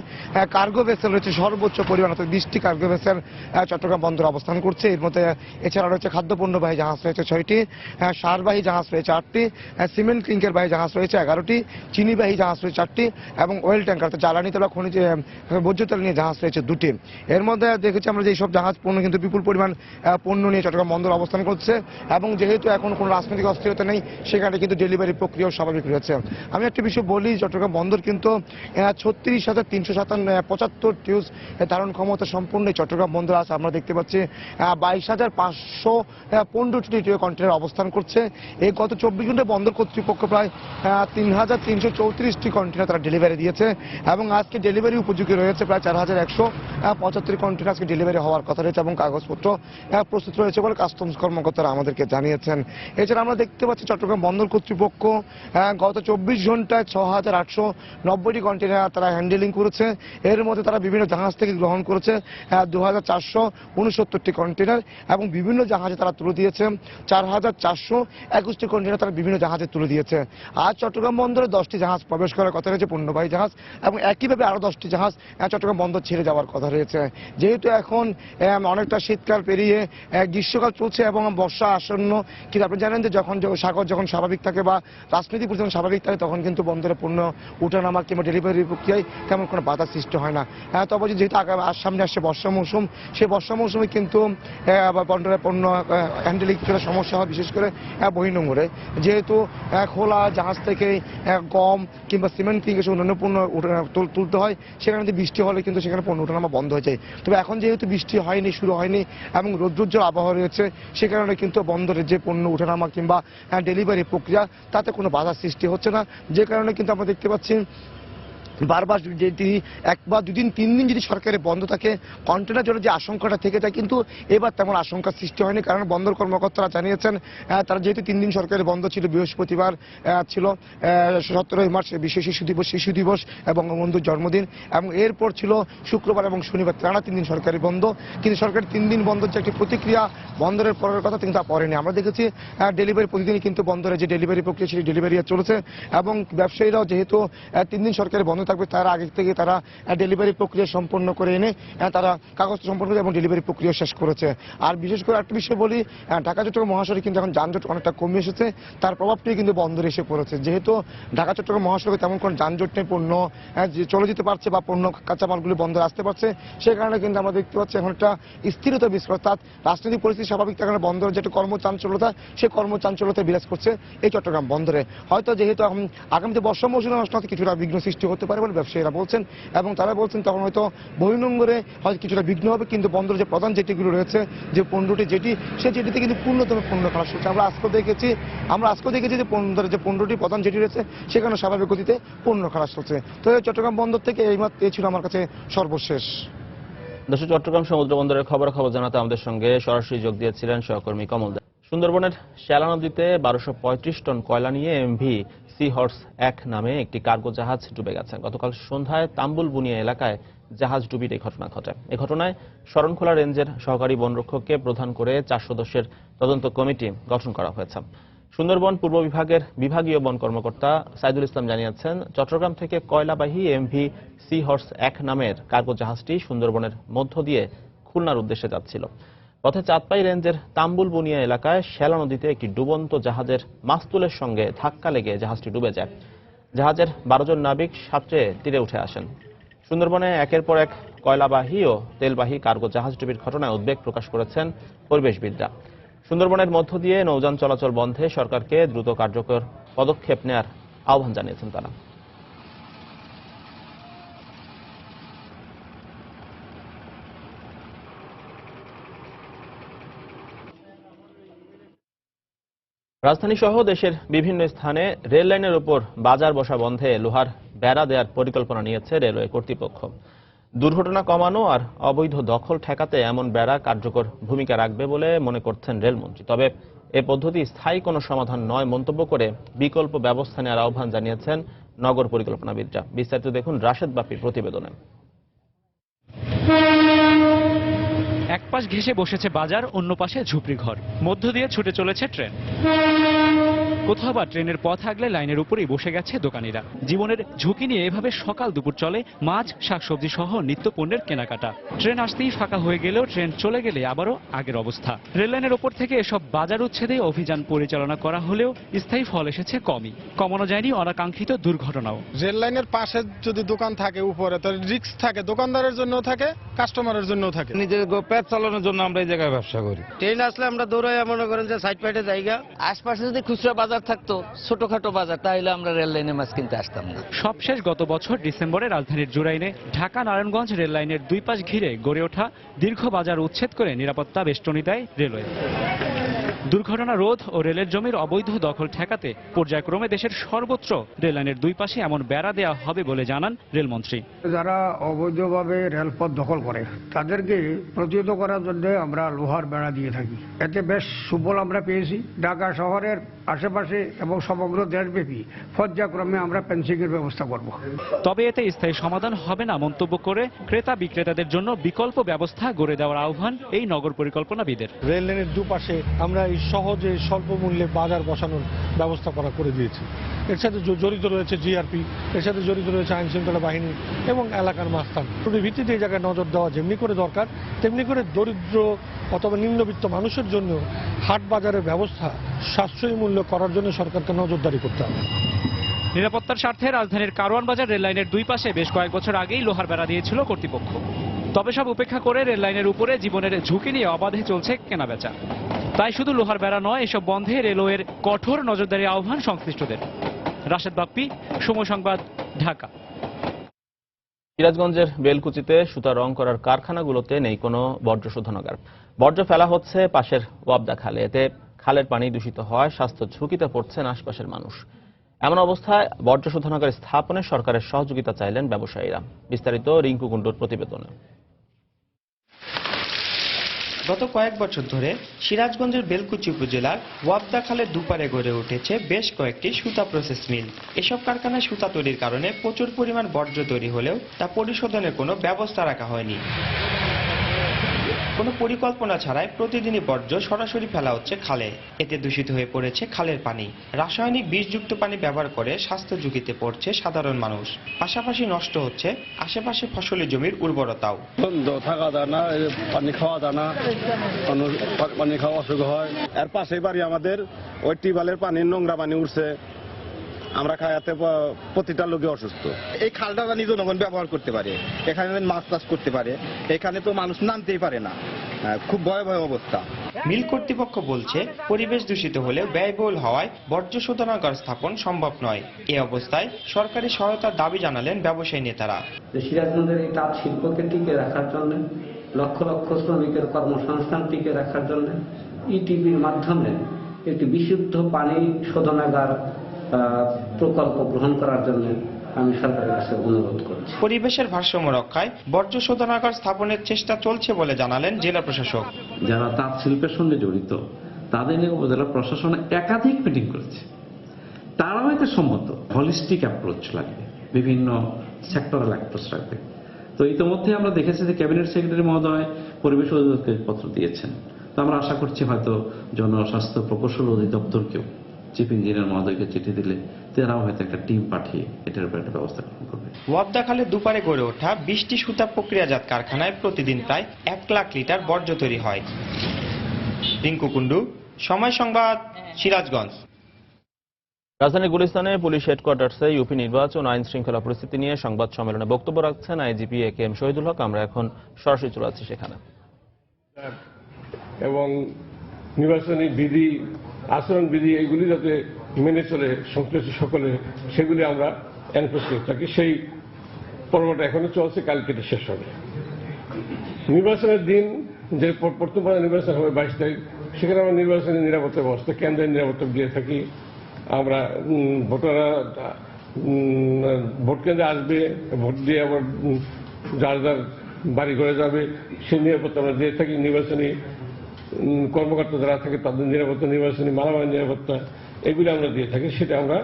কার্গো ভেসেল রয়েছে সর্বোচ্চ পরিমাণ অর্থাৎ 20টি কার্গো ভেসেল চট্টগ্রাম বন্দরে অবস্থান করছে। এর মধ্যে এছাড়া রয়েছে খাদ্যপণ্যবাহী জাহাজ রয়েছে 6টি, সারবাহী জাহাজ রয়েছে 8টি, সিমেন্ট ক্লিংকারবাহী জাহাজ রয়েছে 11টি, চিনিবাহী জাহাজ রয়েছে 4টি এবং অয়েল ট্যাঙ্কার জ্বালানি তেল খনিজ ভোজ্য তেল নিয়ে জাহাজ রয়েছে 2টি। এর মধ্যে দেখেছি আমরা যে সব জাহাজ পণ্য কিন্তু বিপুল পরিমাণ পণ্য নিয়ে চট্টগ্রাম বন্দর অবস্থান করছে এবং যেহেতু এখন কোনো রাজনৈতিক অস্থিরতা নেই সেখানে কিন্তু ডেলিভারি প্রক্রিয়াও স্বাভাবিক রয়েছে। আমি একটা বিষয় বলি, চট্টগ্রাম বন্দর কিন্তু 36,375 টিউজ ধারণ ক্ষমতা সম্পূর্ণ চট্টগ্রাম বন্দর আছে। আমরা দেখতে পাচ্ছি 22,515টি কন্টেনার অবস্থান করছে। এই গত 24 ঘন্টায় বন্দর কর্তৃপক্ষ প্রায় 3,334টি কন্টেনার তারা ডেলিভারি দিয়েছে এবং আজকে ডেলিভারি উপযোগী রয়েছে প্রায় 4,175 কন্টেনার আজকে ডেলিভারি হওয়ার কথা রয়েছে এবং কাগজপত্র প্রস্তুত রয়েছে বলে কাস্টমস কর্মকর্তারা আমাদেরকে জানিয়েছেন। এছাড়া আমরা দেখতে পাচ্ছি চট্টগ্রাম বন্দর কর্তৃপক্ষ গত 24 ঘন্টায় 6,890টি কন্টেনার তারা হ্যান্ডেলিং করেছে। এর মধ্যে তারা বিভিন্ন জাহাজ থেকে গ্রহণ করেছে 2,469টি কন্টেনার এবং বিভিন্ন জাহাজে তারা তুলে দিয়েছে 4,421টি কন্টেনার তারা বিভিন্ন জাহাজে তুলে দিয়েছে। আজ চট্টগ্রাম বন্দরে 10টি জাহাজ প্রবেশ করার কথা রয়েছে, পণ্যবাহী জাহাজ, এবং একইভাবে আরো 10টি জাহাজ চট্টগ্রাম বন্দর ছেড়ে যাওয়ার কথা রয়েছে। যেহেতু এখন অনেকটা শীতকাল পেরিয়ে গ্রীষ্মকাল চলছে এবং বর্ষা আসন্ন, কিন্তু আপনি জানেন যে সাগর যখন স্বাভাবিক থাকে বা রাজনৈতিক পরিস্থিতি যখন স্বাভাবিক থাকে তখন কিন্তু বন্দরে পণ্য উঠানামা কিংবা ডেলিভারি প্রক্রিয়ায় তেমন কোনো বাধা সৃষ্টি হয় না। তবে যেহেতু সামনে আসছে বর্ষা মৌসুম, সেই বর্ষা মৌসুমে কিন্তু বন্দরে পণ্য হ্যান্ডেলিং কিছুটা সমস্যা হয়, বিশেষ করে বহির্নোঙ্গরে। যেহেতু খোলা জাহাজ থেকে গম কিংবা সিমেন্ট কিংবা অন্যান্য পণ্য তুলতে হয়, সেখানে যদি বৃষ্টি হলে কিন্তু সেখানে পণ্য ওঠানামা বন্ধ হয়ে যায়। তবে এখন যেহেতু বৃষ্টি হয়নি, শুরু হয়নি এবং রৌদ্রোজ্জ্বল আবহাওয়া রয়েছে, সে কারণে কিন্তু বন্দরের যে পণ্য ওঠানামা কিংবা ডেলিভারি প্রক্রিয়া তাতে কোনো বাধা সৃষ্টি হচ্ছে না। যে কারণে কিন্তু আমরা দেখতে পাচ্ছি বারবার যদি 1 বা 2 দিন 3 দিন যদি সরকারি বন্ধ থাকে কন্টেনার জন্য যে আশঙ্কাটা থেকে যায়, কিন্তু এবার তেমন আশঙ্কার সৃষ্টি হয়নি। কারণ বন্দর কর্মকর্তারা জানিয়েছেন তারা যেহেতু 3 দিন সরকারি বন্ধ ছিল, বৃহস্পতিবার ছিল 17 মার্চ বিশ্ব শিশু দিবস এবং বঙ্গবন্ধুর জন্মদিন, এবং এরপর ছিল শুক্রবার এবং শনিবার, টানা 3 দিন সরকারি বন্ধ। কিন্তু সরকারি 3 দিন বন্ধের যে একটি প্রতিক্রিয়া বন্দরের পরের কথা কিন্তু তা পড়েনি। আমরা দেখেছি ডেলিভারি প্রতিদিনই কিন্তু বন্দরে যে ডেলিভারি প্রক্রিয়া সেই ডেলিভারি চলেছে এবং ব্যবসায়ীরাও যেহেতু 3 দিন সরকারি বন্ধ থাকবে তারা আগে থেকে তারা ডেলিভারি প্রক্রিয়া সম্পন্ন করে এনে তারা কাগজ সম্পন্ন করে এবং ডেলিভারি প্রক্রিয়া শেষ করেছে। আর বিশেষ করে একটা বিষয় বলি, ঢাকা চট্টগ্রাম মহাসড়কে কিন্তু এখন যানজট অনেকটা কমে এসেছে, তার প্রভাবটি কিন্তু বন্দরে এসে পড়েছে। যেহেতু ঢাকা চট্টগ্রাম মহাসড়কে তেমন কোনো যানজট নেই, পণ্য চলে যেতে পারছে বা পণ্য কাঁচামালগুলি বন্দরে আসতে পারছে, সে কারণে কিন্তু আমরা দেখতে পাচ্ছি এখন একটা স্থিরতা বিরাজ করছে। অর্থাৎ রাজনৈতিক পরিস্থিতি স্বাভাবিক থাকার বন্দরের যেটা কর্মচাঞ্চলতা, সেই কর্মচাঞ্চলতা বিরাজ করছে এই চট্টগ্রাম বন্দরে। হয়তো যেহেতু এখন আগামীতে বর্ষা মৌসুমে আসলে কিছুটা বিঘ্ন সৃষ্টি হতে পারে বলে ব্যবসায়ীরা বলছেন এবং তারা বলছেন তখন হয়তো বহির্নোঙ্গরে হয়তো কিছুটা বিঘ্ন হবে, কিন্তু বন্দরের যে প্রধান জেটিগুলো রয়েছে যে 15টি জেটি, সেই জেটিতে কিন্তু পূর্ণতম পণ্য খালাস হচ্ছে। আমরা আজকেও দেখেছি যে বন্দরের যে 15টি প্রধান জেটি রয়েছে সেখানে স্বাভাবিক গতিতে পণ্য খালাস হচ্ছে। তো চট্টগ্রাম বন্দর থেকে এই ছিল আমার কাছে সর্বশেষ। দর্শক, চট্টগ্রাম সমুদ্র বন্দরের খবর জানাতে আমাদের সঙ্গে সরাসরি যোগ দিয়েছিলেন সহকর্মী কমল। সুন্দরবনের শ্যালা নদীতে 1235 টন কয়লা নিয়ে এমভি সি হর্স 1 নামে একটি কার্গো জাহাজ ডুবে গেছে। গতকাল সন্ধ্যায় তাম্বুল বুনিয়া এলাকায় জাহাজ ডুবির এই ঘটনা ঘটে। এই ঘটনায় শরণখোলা রেঞ্জের সহকারী বনরক্ষককে প্রধান করে 4 সদস্যের তদন্ত কমিটি গঠন করা হয়েছে। সুন্দরবন পূর্ব বিভাগের বিভাগীয় বন কর্মকর্তা সাইদুল ইসলাম জানিয়েছেন, চট্টগ্রাম থেকে কয়লাবাহী এমভি সি হর্স 1 নামের কার্গো জাহাজটি সুন্দরবনের মধ্য দিয়ে খুলনার উদ্দেশ্যে যাচ্ছিল। পথে চাঁদপাই রেঞ্জের তাম্বুল বুনিয়া এলাকায় শ্যালা নদীতে একটি ডুবন্ত জাহাজের মাস্তুলের সঙ্গে ধাক্কা লেগে জাহাজটি ডুবে যায়। জাহাজের 12 জন নাবিক সাঁতরে তীরে উঠে আসেন। সুন্দরবনে একের পর এক কয়লাবাহী ও তেলবাহী কার্গো জাহাজ ডুবির ঘটনায় উদ্বেগ প্রকাশ করেছেন পরিবেশবিদরা। সুন্দরবনের মধ্য দিয়ে নৌযান চলাচল বন্ধে সরকারকে দ্রুত কার্যকর পদক্ষেপ নেওয়ার আহ্বান জানিয়েছেন তারা। রাজধানী সহ দেশের বিভিন্ন স্থানে রেল লাইনের উপর বাজার বসা বন্ধে লোহার বেড়া দেওয়ার পরিকল্পনা নিয়েছে রেলওয়ে কর্তৃপক্ষ। দুর্ঘটনা কমানো আর অবৈধ দখল ঠেকাতে এমন বেড়া কার্যকর ভূমিকা রাখবে বলে মনে করছেন রেলমন্ত্রী। তবে এ পদ্ধতি স্থায়ী কোনো সমাধান নয় মন্তব্য করে বিকল্প ব্যবস্থা নেওয়ার আহ্বান জানিয়েছেন নগর পরিকল্পনাবিদরা। বিস্তারিত দেখুন রাশেদ বাপির প্রতিবেদনে। এক পাশ ঘেঁষে বসেছে বাজার, অন্য পাশে ঝুপড়ি ঘর, মধ্য দিয়ে ছুটে চলেছে ট্রেন। কোথাও বা ট্রেনের পথ আগলে লাইনের উপরেই বসে গেছে দোকানিরা। জীবনের ঝুঁকি নিয়ে এভাবে সকাল দুপুর চলে মাছ, শাকসবজি সহ নিত্য পণ্যের কেনাকাটা। ট্রেন আসতেই ফাঁকা হয়ে গেলেও ট্রেন চলে গেলে আবারও আগের অবস্থা। রেল লাইনের ওপর থেকে এসব বাজার উচ্ছেদে অভিযান পরিচালনা করা হলেও স্থায়ী ফল এসেছে কমই। কমানো যায়নি অনাকাঙ্ক্ষিত দুর্ঘটনাও। রেল লাইনের পাশে যদি দোকান থাকে উপরে, তো রিস্ক থাকে, দোকানদারের জন্য থাকে, কাস্টমারের জন্য থাকে। নিজের পেট চালানোর জন্য আমরা এই জায়গায় ব্যবসা করি। ট্রেন আসলে আমরা দৌড়াই, মনে করেন যে সাইড পাইটে জায়গা। আশপাশে যদি খুচরা বাজার থাকতো, ছোটখাটো বাজার, তাহলে আমরা রেল লাইনে মাছ কিনতে আসতাম না। সবশেষ গত বছর ডিসেম্বরে রাজধানীর জুরাইনে ঢাকা নারায়ণগঞ্জ রেল লাইনের দুই পাশ ঘিরে গড়ে ওঠা দীর্ঘ বাজার উচ্ছেদ করে নিরাপত্তা বেষ্টনী দেয় রেলওয়ে। দুর্ঘটনা রোধ ও রেলের জমির অবৈধ দখল ঠেকাতে পর্যায়ক্রমে দেশের সর্বত্র রেল লাইনের দুই পাশে এমন বেড়া দেওয়া হবে বলে জানান রেলমন্ত্রী। যারা অবৈধভাবে রেলপথ দখল করে তাদেরকে প্রতিহত করার জন্য আমরা লোহার বেড়া দিয়ে থাকি। এতে বেশ সুফল আমরা পেয়েছি। ঢাকা শহরের আশেপাশে এবং সমগ্র দেশব্যাপী পর্যায়ক্রমে আমরা ফেন্সিংয়ের ব্যবস্থা করব। তবে এতে স্থায়ী সমাধান হবে না মন্তব্য করে ক্রেতা বিক্রেতাদের জন্য বিকল্প ব্যবস্থা গড়ে দেওয়ার আহ্বান এই নগর পরিকল্পনাবিদের। রেল লাইনের দুপাশে আমরা এই সহজে স্বল্প মূল্যে বাজার বসানোর ব্যবস্থা করে দিয়েছি। এর সাথে জড়িত রয়েছে জিআরপি, এর সাথে জড়িত রয়েছে আইন শৃঙ্খলা বাহিনী এবং এলাকার মাস্তান। প্রতি ভিত্তিতে এই জায়গায় নজর দেওয়া যেমনি করে দরকার, তেমনি করে দরিদ্র অথবা নিম্নবিত্ত মানুষের জন্য হাট বাজারের ব্যবস্থা সাশ্রয়ী মূল্য করার জন্য সরকারকে নজরদারি করতে হবে। নিরাপত্তার স্বার্থে রাজধানীর কারওয়ান বাজার রেল লাইনের দুই পাশে বেশ কয়েক বছর আগেই লোহার বেড়া দিয়েছিল কর্তৃপক্ষ। তবে সব উপেক্ষা করে রেল লাইনের উপরে জীবনের ঝুঁকি নিয়ে অবাধে চলছে কেনাবেচা। তাই শুধু লোহার বেড়া নয়, এসব বন্ধে রেলওয়ের কঠোর নজরদারি আহ্বান সংশ্লিষ্টদের। রাশেদ বাপ্পি, সময় সংবাদ, ঢাকা। সিরাজগঞ্জের বেলকুচিতে সুতা রং করার কারখানাগুলোতে নেই কোনো বর্জ্য শোধনাগার। বর্জ্য ফেলা হচ্ছে পাশের ওয়াবদা খালে। এতে খালের পানি দূষিত হয়, স্বাস্থ্য ঝুঁকিতে পড়ছেন আশপাশের মানুষ। এমন অবস্থায় বর্জ্য শোধনাগার স্থাপনে সরকারের সহযোগিতা চাইলেন ব্যবসায়ীরা। বিস্তারিত রিঙ্কু কুণ্ডুর প্রতিবেদনে। গত কয়েক বছর ধরে সিরাজগঞ্জের বেলকুচি উপজেলার ওয়াবদা খালের দুপারে গড়ে উঠেছে বেশ কয়েকটি সুতা প্রসেস মিল। এসব কারখানায় সুতা তৈরির কারণে প্রচুর পরিমাণ বর্জ্য তৈরি হলেও তা পরিশোধনের কোনো ব্যবস্থা রাখা হয়নি। কোনো পরিকল্পনা ছাড়াই প্রতিদিনই বর্জ্য সরাসরি ফেলা হচ্ছে খালে। এতে দূষিত হয়ে পড়েছে খালের পানি। রাসায়নিক বিষযুক্ত পানি ব্যবহার করে স্বাস্থ্য ঝুঁকিতে পড়ছে সাধারণ মানুষ। পাশাপাশি নষ্ট হচ্ছে আশেপাশে ফসলি জমির উর্বরতাও। থাকা যায় না, পানি খাওয়া যায় না, পানি খাওয়া অসুখ হয়। এর পাশেই বাড়ি আমাদের, ওই টিউবওয়েলের পানি নোংরা পানি উঠছে, আমরা খাইতে প্রতিটা লোকে অসুস্থ। এই খালটা জানি জনগণ ব্যবহার করতে পারে, এখানে মাছ চাষ করতে পারে, এখানে তো মানুষ নামতেই পারে না। খুব ভয়াবহ অবস্থা। মিল কর্তৃপক্ষ বলছে পরিবেশ দূষিত হলেও ব্যয়বহুল হওয়ায় বর্জ্য শোধনাগার স্থাপন সম্ভব নয়। এ অবস্থায় সরকারি সহায়তার দাবি জানালেন ব্যবসায়ী নেতারা। সিরাজগঞ্জের এই তাঁত শিল্পকে টিকে রাখার জন্য, লক্ষ লক্ষ শ্রমিকের কর্মসংস্থান টিকে রাখার জন্য ইটিভির মাধ্যমে একটি বিশুদ্ধ পানি শোধনাগার প্রকল্প গ্রহণ করার জন্য আমি সরকারের কাছে অনুরোধ করছি। পরিবেশের ভারসাম্য রক্ষায় বর্জ্য শোধনাগার স্থাপনের চেষ্টা চলছে বলে জানালেন জেলা প্রশাসক। যারা তাঁত শিল্পের সঙ্গে জড়িত তাদের নিয়ে উপজেলা প্রশাসন একাধিক মিটিং করেছে। তারাও এতে সম্মত। হলিস্টিক অ্যাপ্রোচ লাগবে, বিভিন্ন সেক্টরাল অ্যাপ্রোচ লাগবে। তো ইতিমধ্যে আমরা দেখেছি যে ক্যাবিনেট সেক্রেটারি মহোদয় পরিবেশ অধিদপ্তরকে পত্র দিয়েছেন। তো আমরা আশা করছি হয়তো জনস্বাস্থ্য প্রকৌশল অধিদপ্তরকেও চিফ ইঞ্জিনিয়ার মহোদয়কে চিঠি দিলে তারাও হয়তো একটা টিম পাঠিয়ে এটার উপর একটা ব্যবস্থা গ্রহণ করবে। ওয়াবদা খালের দুপারে গড়ে ওঠা 20টি সুতা প্রক্রিয়াজাত কারখানায় প্রতিদিন প্রায় 1 লাখ লিটার বর্জ্য তৈরি হয়। রিঙ্কু কুন্ডু, সময় সংবাদ, সিরাজগঞ্জ। রাজধানী গুলিস্তানে পুলিশ হেডকোয়ার্টার্সে ইউপি নির্বাচন আইন শৃঙ্খলা পরিস্থিতি নিয়ে সংবাদ সম্মেলনে বক্তব্য রাখছেন আইজিপি একেএম শহীদুল হক। আমরা এখন সরাসরি চলে যাচ্ছি সেখানে। এবং নির্বাচনী বিধি, আচরণ বিধি এগুলি যাতে মেনে চলে সংশ্লিষ্ট সকলে, সেগুলি আমরা এনফোর্স করে থাকি। সেই পর্বটা এখনো চলছে, কালকে শেষ হবে। নির্বাচনের দিন যে প্রথম নির্বাচন হবে 22 তারিখ, সেখানে আমরা নির্বাচনী নিরাপত্তা ব্যবস্থা, কেন্দ্রের নিরাপত্তা দিয়ে থাকি। আমরা ভোটাররা ভোট কেন্দ্রে আসবে, ভোট দিয়ে আবার যার যার বাড়ি ঘরে যাবে, সেই নিরাপত্তা আমরা দিয়ে থাকি। নির্বাচনী কর্মকর্তা যারা থাকে তাদের নিরাপত্তা, নির্বাচনী মালামাল নিরাপত্তা, এগুলি আমরা দিয়ে থাকি। সেটা আমরা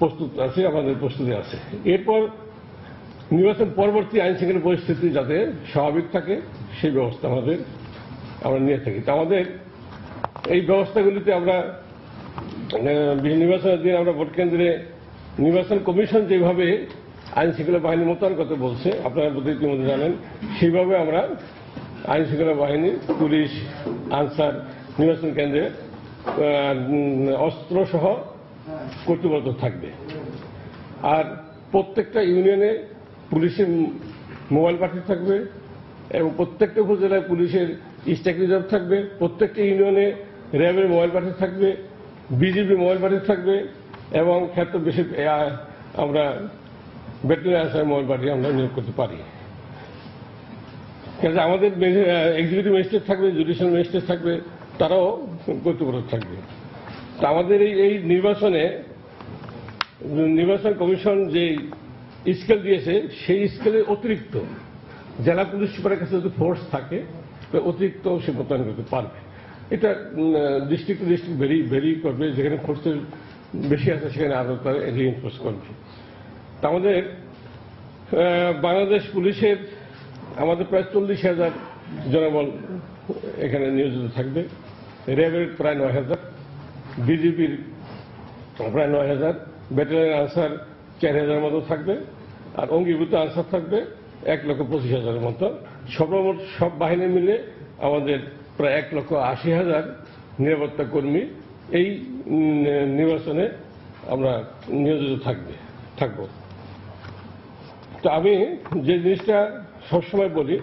প্রস্তুত আছি, আমাদের প্রস্তুতি আছে। এরপর নির্বাচন পরবর্তী আইন শৃঙ্খলা পরিস্থিতি যাতে স্বাভাবিক থাকে সেই ব্যবস্থা আমরা নিয়ে থাকি। তো আমাদের এই ব্যবস্থাগুলিতে আমরা নির্বাচনের দিন আমরা ভোট কেন্দ্রে নির্বাচন কমিশন যেভাবে আইন শৃঙ্খলা বাহিনী মোতায়েন করতে বলছে, আপনারা বোধহয় ইতিমধ্যে জানেন, সেইভাবে আমরা আইন শৃঙ্খলা বাহিনী, পুলিশ, আনসার নির্বাচন কেন্দ্রে অস্ত্র সহ কর্তৃপক্ষ থাকবে। আর প্রত্যেকটা ইউনিয়নে পুলিশের মোবাইল পার্টি থাকবে এবং প্রত্যেকটা উপজেলায় পুলিশের স্ট্যাক রিজার্ভ থাকবে। প্রত্যেকটা ইউনিয়নে র্যাবের মোবাইল পার্টি থাকবে, বিজিবি মোবাইল পার্টি থাকবে এবং ক্ষেত্র বেশি আমরা ব্যাটালিয়ন আনসার মোবাইল পার্টি আমরা নিয়োগ করতে পারি। আমাদের এক্সিকিউটিভ ম্যাজিস্ট্রেট থাকবে, জুডিশিয়াল ম্যাজিস্ট্রেট থাকবে, তারাও কর্তৃপক্ষ থাকবে। তো আমাদের এই নির্বাচন কমিশন যে স্কেল দিয়েছে, সেই স্কেলের অতিরিক্ত জেলা পুলিশ সুপারের কাছে যদি ফোর্স থাকে, অতিরিক্ত সে মোতায়েন করতে পারবে। এটা ডিস্ট্রিক্ট টু ডিস্ট্রিক্ট ভেরি করবে, যেখানে ফোর্সের বেশি আছে সেখানে আরো তারা রিএনফোর্স করবে। তা আমাদের বাংলাদেশ পুলিশের আমাদের প্রায় 40,000 জনবল এখানে নিয়োজিত থাকবে। র্যাবের প্রায় 9,000, বিজিবির প্রায় 9,000, ব্যাটালিয়ন আনসার 4,000 মতো থাকবে, আর অঙ্গীভূত আনসার থাকবে 1,25,000 মতো। সর্বমোট সব বাহিনী মিলে আমাদের প্রায় 1,80,000 নিরাপত্তা কর্মী এই নির্বাচনে আমরা নিয়োজিত থাকব। তো আমি যে জিনিসটা সবসময় বলি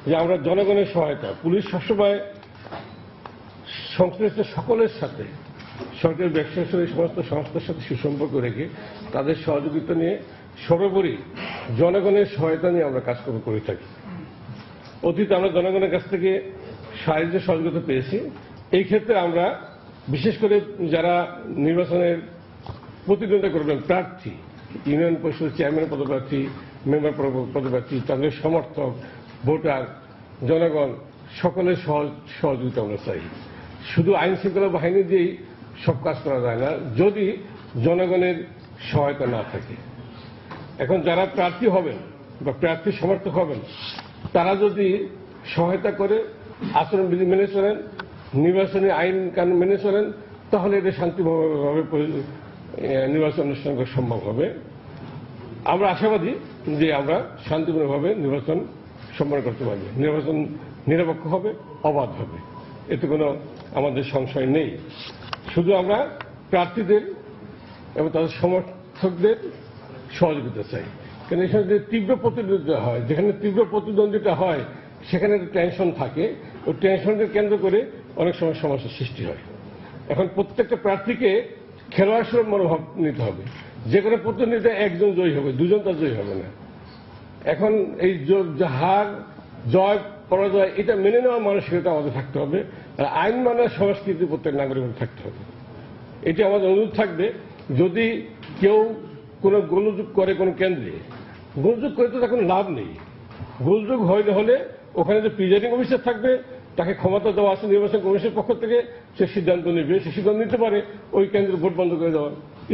যে আমরা জনগণের সহায়তা, পুলিশ সবসময় সংশ্লিষ্ট সকলের সাথে, সরকারি ব্যবসায়ী সহ সমস্ত সংস্থার সাথে সুসম্পর্ক রেখে তাদের সহযোগিতা নিয়ে সর্বোপরি জনগণের সহায়তা নিয়ে আমরা কাজকর্ম করে থাকি। অতীতে আমরা জনগণের কাছ থেকে সাহায্য সহযোগিতা পেয়েছি। এই ক্ষেত্রে আমরা বিশেষ করে যারা নির্বাচনের প্রতিদ্বন্দ্বিতা করবেন, প্রার্থী, ইউনিয়ন পরিষদ চেয়ারম্যান পদপ্রার্থী, মেম্বার পদপ্রার্থী, তাদের সমর্থক, ভোটার, জনগণ সকলের সহযোগিতা আমরা চাই। শুধু আইন শৃঙ্খলা বাহিনী দিয়েই সব কাজ করা যায় না যদি জনগণের সহায়তা না থাকে। এখন যারা প্রার্থী হবেন বা প্রার্থী সমর্থক হবেন, তারা যদি সহায়তা করে, আচরণবিধি মেনে চলেন, নির্বাচনী আইন কানুন মেনে চলেন, তাহলে এটা শান্তিভাবে নির্বাচন অনুষ্ঠান করা সম্ভব হবে। আমরা আশাবাদী যে আমরা শান্তিপূর্ণভাবে নির্বাচন সম্পন্ন করতে পারব। নির্বাচন নিরপেক্ষ হবে, অবাধ হবে, এতে কোনো আমাদের সংশয় নেই। শুধু আমরা প্রার্থীদের এবং তাদের সমর্থকদের সহযোগিতা চাই। কারণ এখানে যে তীব্র প্রতিদ্বন্দ্বিতা হয়, যেখানে তীব্র প্রতিদ্বন্দ্বিতা হয় সেখানে টেনশন থাকে, ওই টেনশনকে কেন্দ্র করে অনেক সময় সমস্যার সৃষ্টি হয়। এখন প্রত্যেকটা প্রার্থীকে খেলোয়াড় সুলভ মনোভাব নিতে হবে। যে কোনো প্রতিদ্বন্দ্বিতা একজন জয়ী হবে, দুজন তার জয়ী হবে না। এখন এই হার, জয়, পরাজয় এটা মেনে নেওয়ার মানসিকতা আমাদের থাকতে হবে, আর আইন মানার সংস্কৃতি প্রত্যেক নাগরিকের থাকতে হবে। এটি আমাদের অনুরোধ থাকবে, যদি কেউ কোনো গোলযোগ করে কোনো কেন্দ্রে, গোলযোগ করে তো তার কোনো লাভ নেই। গোলযোগ হলে ওখানে যে প্রিজাইডিং অফিসার থাকবে, তাকে ক্ষমতা দেওয়া আছে নির্বাচন কমিশনের পক্ষ থেকে, সে সিদ্ধান্ত নেবে। সে সিদ্ধান্ত নিতে পারে ওই কেন্দ্রে ভোট বন্ধ করে দেওয়া,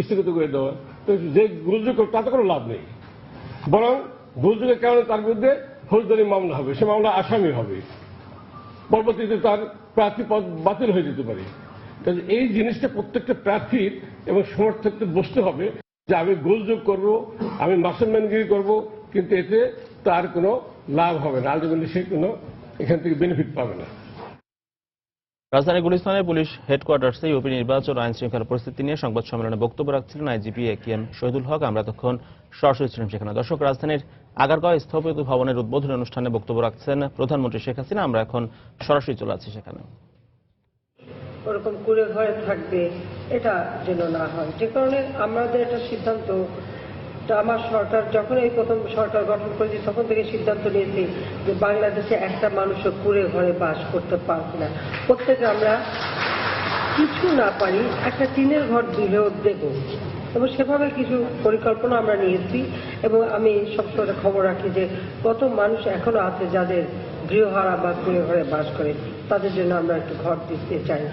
স্থগিত করে দেওয়া। তো যে গোলযোগ করে তাতে কোনো লাভ নেই, বরং গোলযোগের কারণে তার বিরুদ্ধে ফৌজদারি মামলা হবে, সে মামলা আসামি হবে, পরবর্তীতে তার প্রার্থী পদ বাতিল হয়ে যেতে পারে। তাহলে এই জিনিসটা প্রত্যেকটা প্রার্থীর এবং সমর্থকদের বুঝতে হবে যে আমি গোলযোগ করব, আমি মাসলম্যানগিরি করব, কিন্তু এতে তার কোনো লাভ হবে না, আলটিমেটলি সে কোনো এখান থেকে বেনিফিট পাবে না। রাজধানী গুলিস্তানের পুলিশ হেডকোয়ার্টার্সে ইউপি নির্বাচন আইন শৃঙ্খলা পরিস্থিতি নিয়ে সংবাদ সম্মেলনে বক্তব্য রাখছিলেন আইজিপি একেএম শহীদুল হক। আমরা তখন সরাসরি ছিলাম সেখানে। দর্শক, রাজধানীর আগারগাঁও স্থপতি ভবনের উদ্বোধনী অনুষ্ঠানে বক্তব্য রাখছেন প্রধানমন্ত্রী শেখ হাসিনা। আমরা এখন সরাসরি চলে যাচ্ছি সেখানে। ওরকম কুড়ে ঘরে থাকবে এটা যেন না হয়, যে কারণে আমাদের একটা সিদ্ধান্ত, আমার সরকার যখন এই প্রথম সরকার গঠন করেছি তখন থেকে সিদ্ধান্ত নিয়েছি যে বাংলাদেশে একটা মানুষও কুড়ে ঘরে বাস করতে পারবে না। প্রত্যেকে আমরা কিছু না পারি একটা টিনের ঘর দিলেও দেব, এবং সেভাবে কিছু পরিকল্পনা আমরা নিয়েছি। এবং আমি সবসময় খবর রাখি যে কত মানুষ এখনো আছে যাদের গৃহহারা বা কুড়ে ঘরে বাস করে, তাদের জন্য আমরা একটু ঘর দিতে চাই।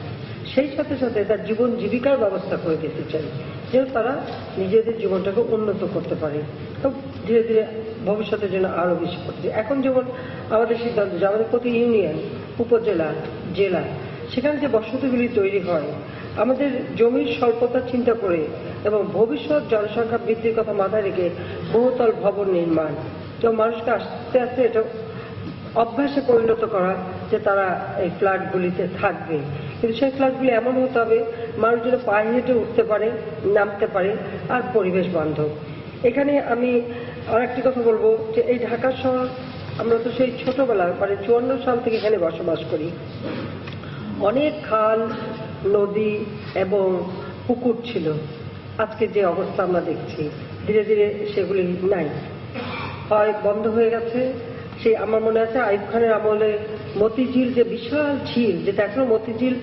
সেই সাথে সাথে তার জীবন জীবিকার ব্যবস্থা করে দিতে চাই, যেন তারা নিজেদের জীবনটাকে উন্নত করতে পারে, ধীরে ধীরে ভবিষ্যতের জন্য আরো বেশি করতে। এখন যেমন আমাদের সিদ্ধান্ত যে আমাদের প্রতি ইউনিয়ন, উপজেলা, জেলা, সেখানে যে বসতিগুলি তৈরি হয় আমাদের জমির স্বল্পতা চিন্তা করে এবং ভবিষ্যৎ জনসংখ্যা বৃদ্ধির কথা মাথায় রেখে বহুতল ভবন নির্মাণ, এবং মানুষকে আস্তে আস্তে এটা অভ্যাসে পরিণত করা যে তারা এই ফ্ল্যাটগুলিতে থাকবে। কিন্তু সেই ফ্ল্যাটগুলি এমন হতে হবে মানুষ যেন পায়ে হেঁটে উঠতে পারে, নামতে পারে, আর পরিবেশ বান্ধব। এখানে আমি আর একটি কথা বলবো যে এই ঢাকা শহর আমরা তো সেই ছোটবেলা মানে 54 সাল থেকে এখানে বসবাস করি। অনেক খাল, নদী এবং পুকুর ছিল। আজকে যে অবস্থা আমরা দেখছি ধীরে ধীরে সেগুলি নাই, হয় বন্ধ হয়ে গেছে। সেই আমার মনে আছে আইয়ুব খানের আমলে মতিঝিল, যে বিশাল ঝিল, যেটা এখনো মতিঝিল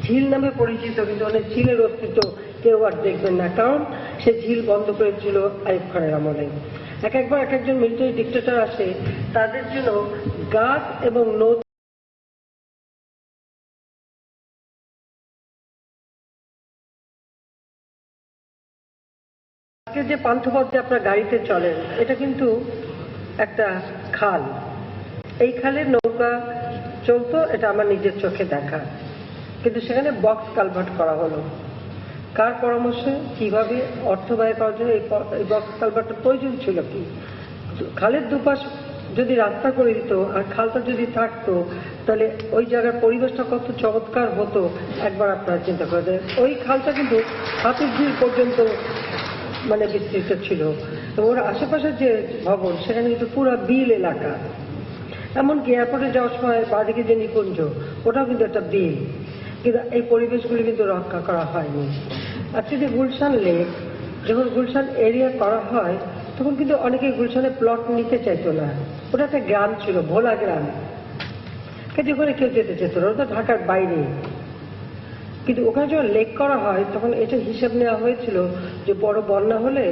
ঝিল নামে পরিচিত, কিন্তু অনেক ঝিলের অস্তিত্ব কেউ আর দেখবেন না, কারণ সে ঝিল বন্ধ করেছিল আইয়ুব খানের আমলে। একবার এক একজন মিলিটারি ডিক্টেটর আসে, তাদের জন্য গাছ এবং নদী যে পান্থপথে আপনার গাড়িতে চলেন, এটা কিন্তু একটা খাল। এই খালে নৌকা চলতো, এটা আমার নিজের চোখে দেখা। কিন্তু সেখানে বক্স কালভার্ট করা হলো কার পরামর্শে, কিভাবে, অর্থ ব্যয় করার জন্য এই বক্স কালভার্টের প্রয়োজন ছিল কি? খালের দুপাশ যদি রাস্তা করে দিত আর খালটা যদি থাকতো তাহলে ওই জায়গার পরিবেশটা কত চমৎকার হতো একবার আপনারা চিন্তা করে দেন। ওই খালটা কিন্তু হাতিরঝিল পর্যন্ত মানে বিস্তৃত ছিল, এবং ওর আশেপাশের যে ভবন সেখানে কিন্তু পুরো বিল এলাকা। এমনকি এয়ারপোর্টে যাওয়ার সময় বাদিকে যে নিকুঞ্জ, ওটাও কিন্তু একটা বিল। কিন্তু এই পরিবেশগুলি কিন্তু রক্ষা করা হয়নি। আজকে যে গুলশান লেক, যখন গুলশান এরিয়া করা হয় তখন কিন্তু অনেকে গুলশানে প্লট নিতে চাইতো না। ওটা একটা গ্রাম ছিল, ভোলা গ্রাম, কিন্তু ওখানে কেউ যেতে চেত না, ওটা ঢাকার বাইরে। কিন্তু ওখানে যখন লেক করা হয় তখন এটা হিসাব নেওয়া হয়েছিল যে বড় বন্যা হলে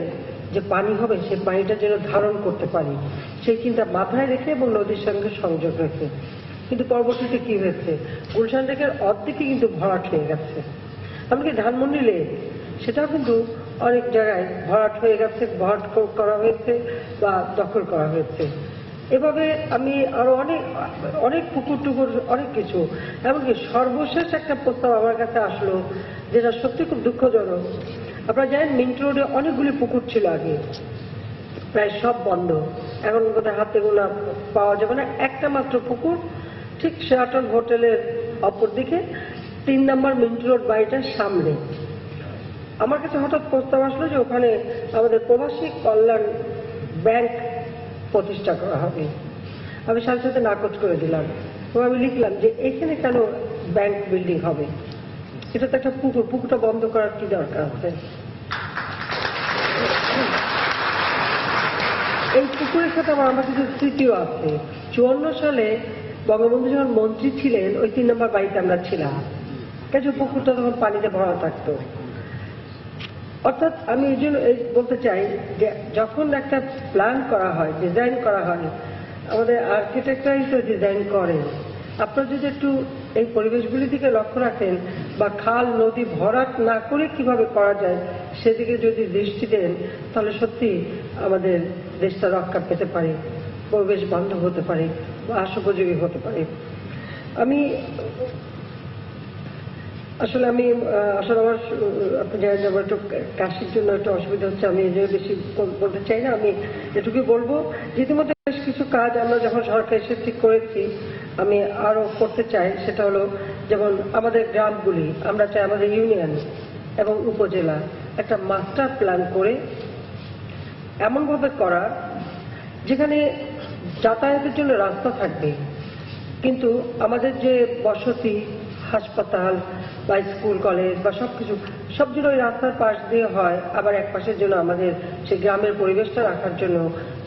যে পানি হবে সে পানিটা যেন ধারণ করতে পারি, সেই চিন্তা মাথায় রেখে এবং নদীর সঙ্গে সংযোগ রেখে। কিন্তু পরবর্তীতে কি হয়েছে, গুলশান লেকের অর্ধেকই কিন্তু ভরাট হয়ে গেছে। এমনকি ধানমন্ডি লেক সেটাও কিন্তু অনেক জায়গায় ভরাট হয়ে গেছে, ভরাট করা হয়েছে বা দখল করা হয়েছে। এভাবে আমি আরো অনেক অনেক পুকুর টুকুর অনেক কিছু, এমনকি সর্বশেষ একটা প্রস্তাব আমার কাছে আসলো যেটা সত্যি খুব দুঃখজনক। আপনারা জানেন মিন্ট রোডে অনেকগুলি পুকুর ছিল আগে, প্রায় সব বন্ধ, এখন বোধহয় হাতে গোনা পাওয়া যাবে না। একটা মাত্র পুকুর ঠিক শেরাটন হোটেলের অপর দিকে 3 নম্বর মিন্ট রোড বাড়িটার সামনে। আমার কাছে হঠাৎ প্রস্তাব আসলো যে ওখানে আমাদের প্রবাসী কল্যাণ ব্যাংক প্রতিষ্ঠা করা হবে। আমি সাথে সাথে নাকচ করে দিলাম এবং আমি লিখলাম যে এখানে কেন ব্যাংক বিল্ডিং হবে, এটা তো একটা পুকুর, পুকুরটা বন্ধ করার কি দরকার আছে? এই পুকুরের সাথে আমার কিছু স্মৃতিও আছে। 54 সালে বঙ্গবন্ধু যখন মন্ত্রী ছিলেন ওই 3 নম্বর বাড়িতে আমরা ছিলাম, কেন পুকুরটা তখন পানিতে ভরা থাকতো। অর্থাৎ আমি এই জন্য বলতে চাই যে যখন একটা প্ল্যান করা হয়, ডিজাইন করা হয়, আমাদের আর্কিটেক্টরাই তো ডিজাইন করেন। আপনারা যদি একটু এই পরিবেশগুলির দিকে লক্ষ্য রাখেন বা খাল নদী ভরাট না করে কিভাবে করা যায় সেদিকে যদি দৃষ্টি দেন, তাহলে সত্যি আমাদের দেশটা রক্ষা পেতে পারে, পরিবেশ বান্ধব হতে পারে, বাসোপযোগী হতে পারে। আমি আসলে আমি আসলে আমার আপনি জানেন আমার একটু কাশির জন্য একটু অসুবিধা হচ্ছে, আমি এই জন্য বেশি বলতে চাই না। আমি এটুকুই বলবো যে ইতিমধ্যে বেশ কিছু কাজ আমরা যখন সরকার এসে ঠিক করেছি আমি আরো করতে চাই। সেটা হলো যেমন আমাদের গ্রামগুলি আমরা চাই আমাদের ইউনিয়ন এবং উপজেলা একটা মাস্টার প্ল্যান করে এমনভাবে করা যেখানে যাতায়াতের জন্য রাস্তা থাকবে, কিন্তু আমাদের যে বসতি, হাসপাতাল বা স্কুল কলেজ বা সবকিছু সব যেন ওই রাস্তার পাশ দিয়ে হয়। আবার এক পাশের জন্য আমাদের সেই গ্রামের পরিবেশটা রাখার জন্য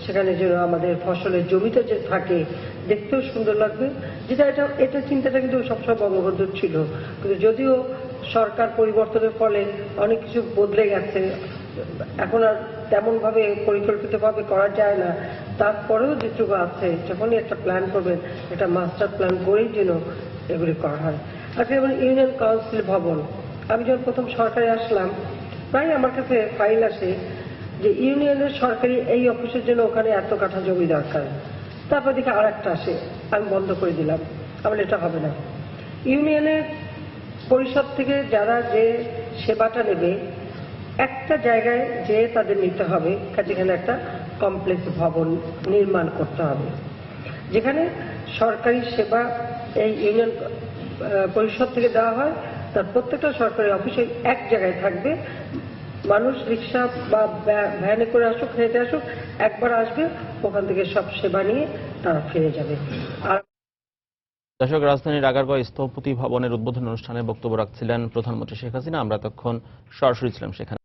সেখানে যেন আমাদের ফসলের জমিটা যে থাকে দেখতেও সুন্দর লাগবে, যেটা এটা চিন্তাটা কিন্তু সবসময় বঙ্গবন্ধু ছিল। কিন্তু যদিও সরকার পরিবর্তনের ফলে অনেক কিছু বদলে গেছে, এখন আর তেমনভাবে পরিকল্পিতভাবে করা যায় না, তারপরেও যেটুকু আছে যখনই একটা প্ল্যান করবেন একটা মাস্টার প্ল্যান করেই যেন এগুলি করা হয়। আজকে যেমন ইউনিয়ন কাউন্সিল ভবন, আমি যখন প্রথম সরকারে আসলাম প্রায় আমার কাছে ফাইল আসে যে ইউনিয়নের সরকারি এই অফিসের জন্য ওখানে এত কাঠা জমি দরকার, তারপর দেখে আর একটা আসে, আমি বন্ধ করে দিলাম, আমার এটা হবে না। ইউনিয়নের পরিষদ থেকে যারা যে সেবাটা নেবে একটা জায়গায় যে তাদের নিতে হবে, যেখানে একটা কমপ্লেক্স ভবন নির্মাণ করতে হবে, যেখানে সরকারি সেবা এই ইউনিয়ন পরিষদ থেকে দেওয়া হয়, তার প্রত্যেকটা সরকারি অফিসে এক জায়গায় থাকবে। মানুষ রিক্সা বা ভ্যানে করে আসুক, হেঁটে আসুক, একবার আসবে, ওখান থেকে সব সেবা নিয়ে তারা ফিরে যাবে। আর দর্শক, রাজধানীর আগারগাঁও স্থপতি ভবনের উদ্বোধন অনুষ্ঠানে বক্তব্য রাখছিলেন প্রধানমন্ত্রী শেখ হাসিনা। আমরা তখন সরাসরি ছিলাম সেখানে।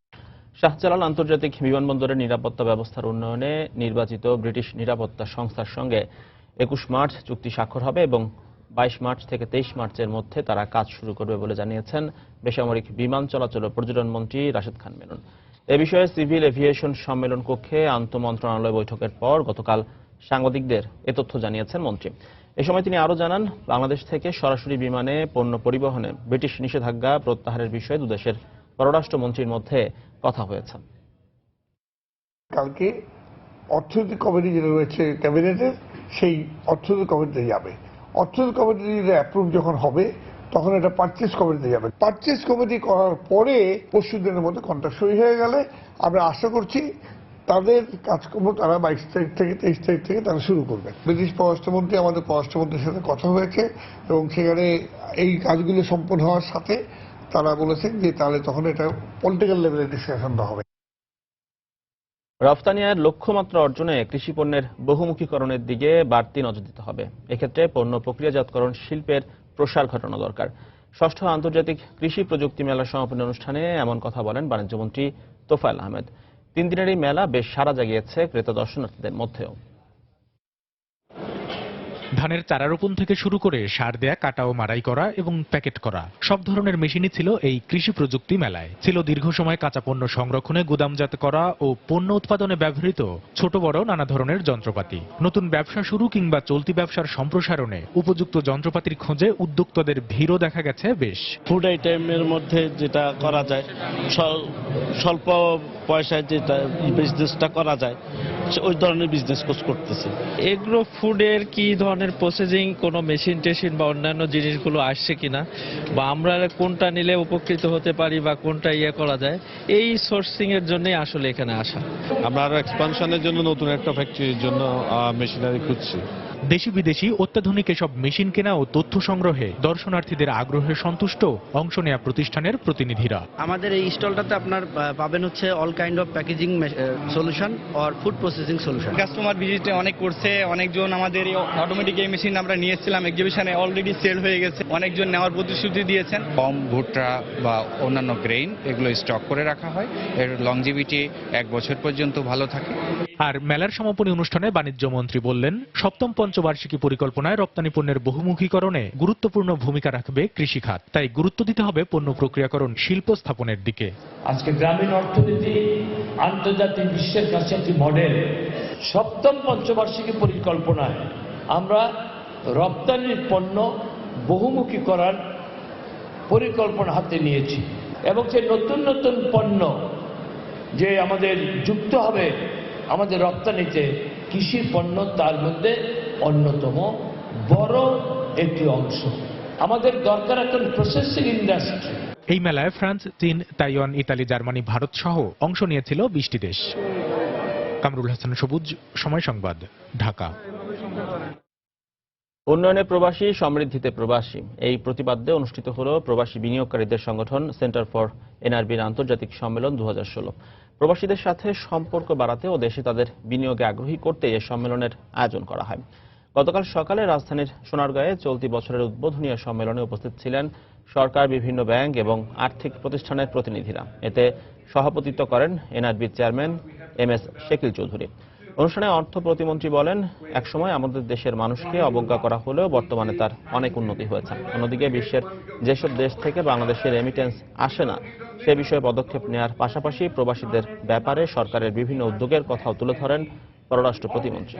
শাহজালাল আন্তর্জাতিক বিমানবন্দরের নিরাপত্তা ব্যবস্থার উন্নয়নে নির্বাচিত ব্রিটিশ নিরাপত্তা সংস্থার সঙ্গে 21 মার্চ চুক্তি স্বাক্ষর হবে এবং 22 মার্চ থেকে 23 মার্চের মধ্যে তারা কাজ শুরু করবে বলে জানিয়েছেন বেসামরিক বিমান চলাচল ও পর্যটন মন্ত্রী রাশেদ খান মেনন। এ বিষয়ে সিভিল এভিয়েশন সম্মেলন কক্ষে আন্তঃমন্ত্রণালয় বৈঠকের পর গতকাল সাংবাদিকদের এ তথ্য জানিয়েছেন মন্ত্রী। এ সময় তিনি আরও জানান, বাংলাদেশ থেকে সরাসরি বিমানে পণ্য পরিবহনে ব্রিটিশ নিষেধাজ্ঞা প্রত্যাহারের বিষয়ে দুদেশের পররাষ্ট্রমন্ত্রীর মধ্যে কথা হয়েছে। কালকে অর্থনৈতিক কমিটি যেটা রয়েছে ক্যাবিনেটের, সেই অর্থনৈতিক কমিটিতে যাবে। অর্থনৈতিক কমিটির অ্যাপ্রুভ যখন হবে তখন এটা পারচেজ কমিটিতে যাবে। পারচেজ কমিটি করার পরে 25 দিনের মধ্যে কন্ট্রাক্ট সই হয়ে গেলে আমরা আশা করছি তাদের কাজকর্ম তারা 22 তারিখ থেকে 23 তারিখ থেকে তারা শুরু করবে। ব্রিটিশ পররাষ্ট্রমন্ত্রী আমাদের পররাষ্ট্রমন্ত্রীর সাথে কথা হয়েছে এবং সেখানে এই কাজগুলো সম্পন্ন হওয়ার সাথে তারা বলেছেন যে তাহলে তখন এটা পলিটিক্যাল লেভেলে ডিসকাশন হবে। রফতানি আয়ের লক্ষ্যমাত্রা অর্জনে কৃষি পণ্যের বহুমুখীকরণের দিকে বাড়তি নজর দিতে হবে। এক্ষেত্রে পণ্য প্রক্রিয়াজাতকরণ শিল্পের প্রসার ঘটানো দরকার। ষষ্ঠ আন্তর্জাতিক কৃষি প্রযুক্তি মেলার সমাপনী অনুষ্ঠানে এমন কথা বলেন বাণিজ্যমন্ত্রী তোফায়েল আহমেদ। 3 দিনের এই মেলা বেশ সাড়া জাগিয়েছে ক্রেতা দর্শনার্থীদের মধ্যেও। ধানের চারা রোপণ থেকে শুরু করে সার দেয়া, কাটা ও মাড়াই করা এবং প্যাকেট করা সব ধরনের মেশিনই ছিল এই কৃষি প্রযুক্তি মেলায়। ছিল দীর্ঘ সময় কাঁচা পণ্য সংরক্ষণে, গুদামজাত করা ও পণ্য উৎপাদনে ব্যবহৃত ছোট বড় নানা ধরনের যন্ত্রপাতি। নতুন ব্যবসা শুরু কিংবা চলতি ব্যবসার সম্প্রসারণে উপযুক্ত যন্ত্রপাতির খোঁজে উদ্যোক্তাদের ভিড়ও দেখা গেছে বেশ। ফুড আইটেমের মধ্যে যেটা করা যায়, স্বল্প পয়সায় যেটা বিজনেসটা করা যায়, ওই ধরনের বিজনেস করতেছে। এগ্রো ফুডের কি ধরনের প্রসেসিং, কোনো মেশিন টেশিন বা অন্যান্য জিনিসগুলো আসছে কিনা, বা আমরা কোনটা নিলে উপকৃত হতে পারি বা কোনটা করা যায়, এই সোর্সিং এর জন্যই আসলে এখানে আসা। আমরা আরো এক্সপানশনের জন্য নতুন একটা ফ্যাক্টরির জন্য মেশিনারি খুঁজছি। দেশি বিদেশি অত্যাধুনিক এসব মেশিন কেনা ও তথ্য সংগ্রহে দর্শনার্থীদের আগ্রহে সন্তুষ্ট অংশ নেয়া প্রতিষ্ঠানের প্রতিনিধিরা। আমাদের এই স্টলটাতে আপনার পাবেন হচ্ছে all kind of packaging solution or food processing solution. Customer visit অনেক করছে, অনেকজন আমাদের এই অটোমেটিক এই মেশিন আমরা নিয়ে এসেছিলাম এক্সিবিশনে, অলরেডি সেল হয়ে গেছে, অনেকজন নেওয়ার প্রতিশ্রুতি দিয়েছেন। গম, ভুট্টা বা অন্যান্য গ্রেইন এগুলো স্টক করে রাখা হয়, এর লংজিভিটি 1 বছর পর্যন্ত ভালো থাকে। আর মেলার সমাপনী অনুষ্ঠানে বাণিজ্য মন্ত্রী বললেন, সপ্তম পঞ্চবার্ষিকী পরিকল্পনায় রপ্তানি পণ্যের বহুমুখীকরণে গুরুত্বপূর্ণ ভূমিকা রাখবে কৃষি খাত। তাই গুরুত্ব দিতে হবে পণ্য প্রক্রিয়াকরণ শিল্প স্থাপনের দিকে। আজকে গ্রামীণ অর্থনীতি আন্তর্জাতিক বিশ্বের কাছে একটি মডেল। সপ্তম পঞ্চবার্ষিকী পরিকল্পনায় আমরা রপ্তানির পণ্য বহুমুখী করার পরিকল্পনা হাতে নিয়েছি এবং সেই নতুন নতুন পণ্য যে আমাদের যুক্ত হবে আমাদের রপ্তানিতে, কৃষি পণ্য তার মধ্যে অন্যতম বড় একটি অংশ। আমাদের দরকার এখন প্রসেসিং ইন্ডাস্ট্রি। এই মেলায় ফ্রান্স, চীন, তাইওয়ান, ইতালি, জার্মানি, ভারত সহ অংশ নিয়েছিল 20টি দেশ। কামরুল হাসান সবুজ, সময় সংবাদ, ঢাকা। উন্নয়নে প্রবাসী, সমৃদ্ধিতে প্রবাসী, এই প্রতিপাদ্যে অনুষ্ঠিত হল প্রবাসী বিনিয়োগকারীদের সংগঠন সেন্টার ফর এনআরবির আন্তর্জাতিক সম্মেলন 2016। প্রবাসীদের সাথে সম্পর্ক বাড়াতে ও দেশে তাদের বিনিয়োগে আগ্রহী করতে এই সম্মেলনের আয়োজন করা হয়। গতকাল সকালে রাজধানীর সোনারগাঁয়ে চলতি বছরের উদ্বোধনী সম্মেলনে উপস্থিত ছিলেন সরকার, বিভিন্ন ব্যাংক এবং আর্থিক প্রতিষ্ঠানের প্রতিনিধিরা। এতে সভাপতিত্ব করেন এনআরবির চেয়ারম্যান MS শেকিল চৌধুরী। অনুষ্ঠানে অর্থ প্রতিমন্ত্রী বলেন, একসময় আমাদের দেশের মানুষকে অবজ্ঞা করা হলেও বর্তমানে তার অনেক উন্নতি হয়েছে। অন্যদিকে বিশ্বের যেসব দেশ থেকে বাংলাদেশের রেমিটেন্স আসে না সে বিষয়ে পদক্ষেপ নেওয়ার পাশাপাশি প্রবাসীদের ব্যাপারে সরকারের বিভিন্ন উদ্যোগের কথাও তুলে ধরেন পররাষ্ট্র প্রতিমন্ত্রী।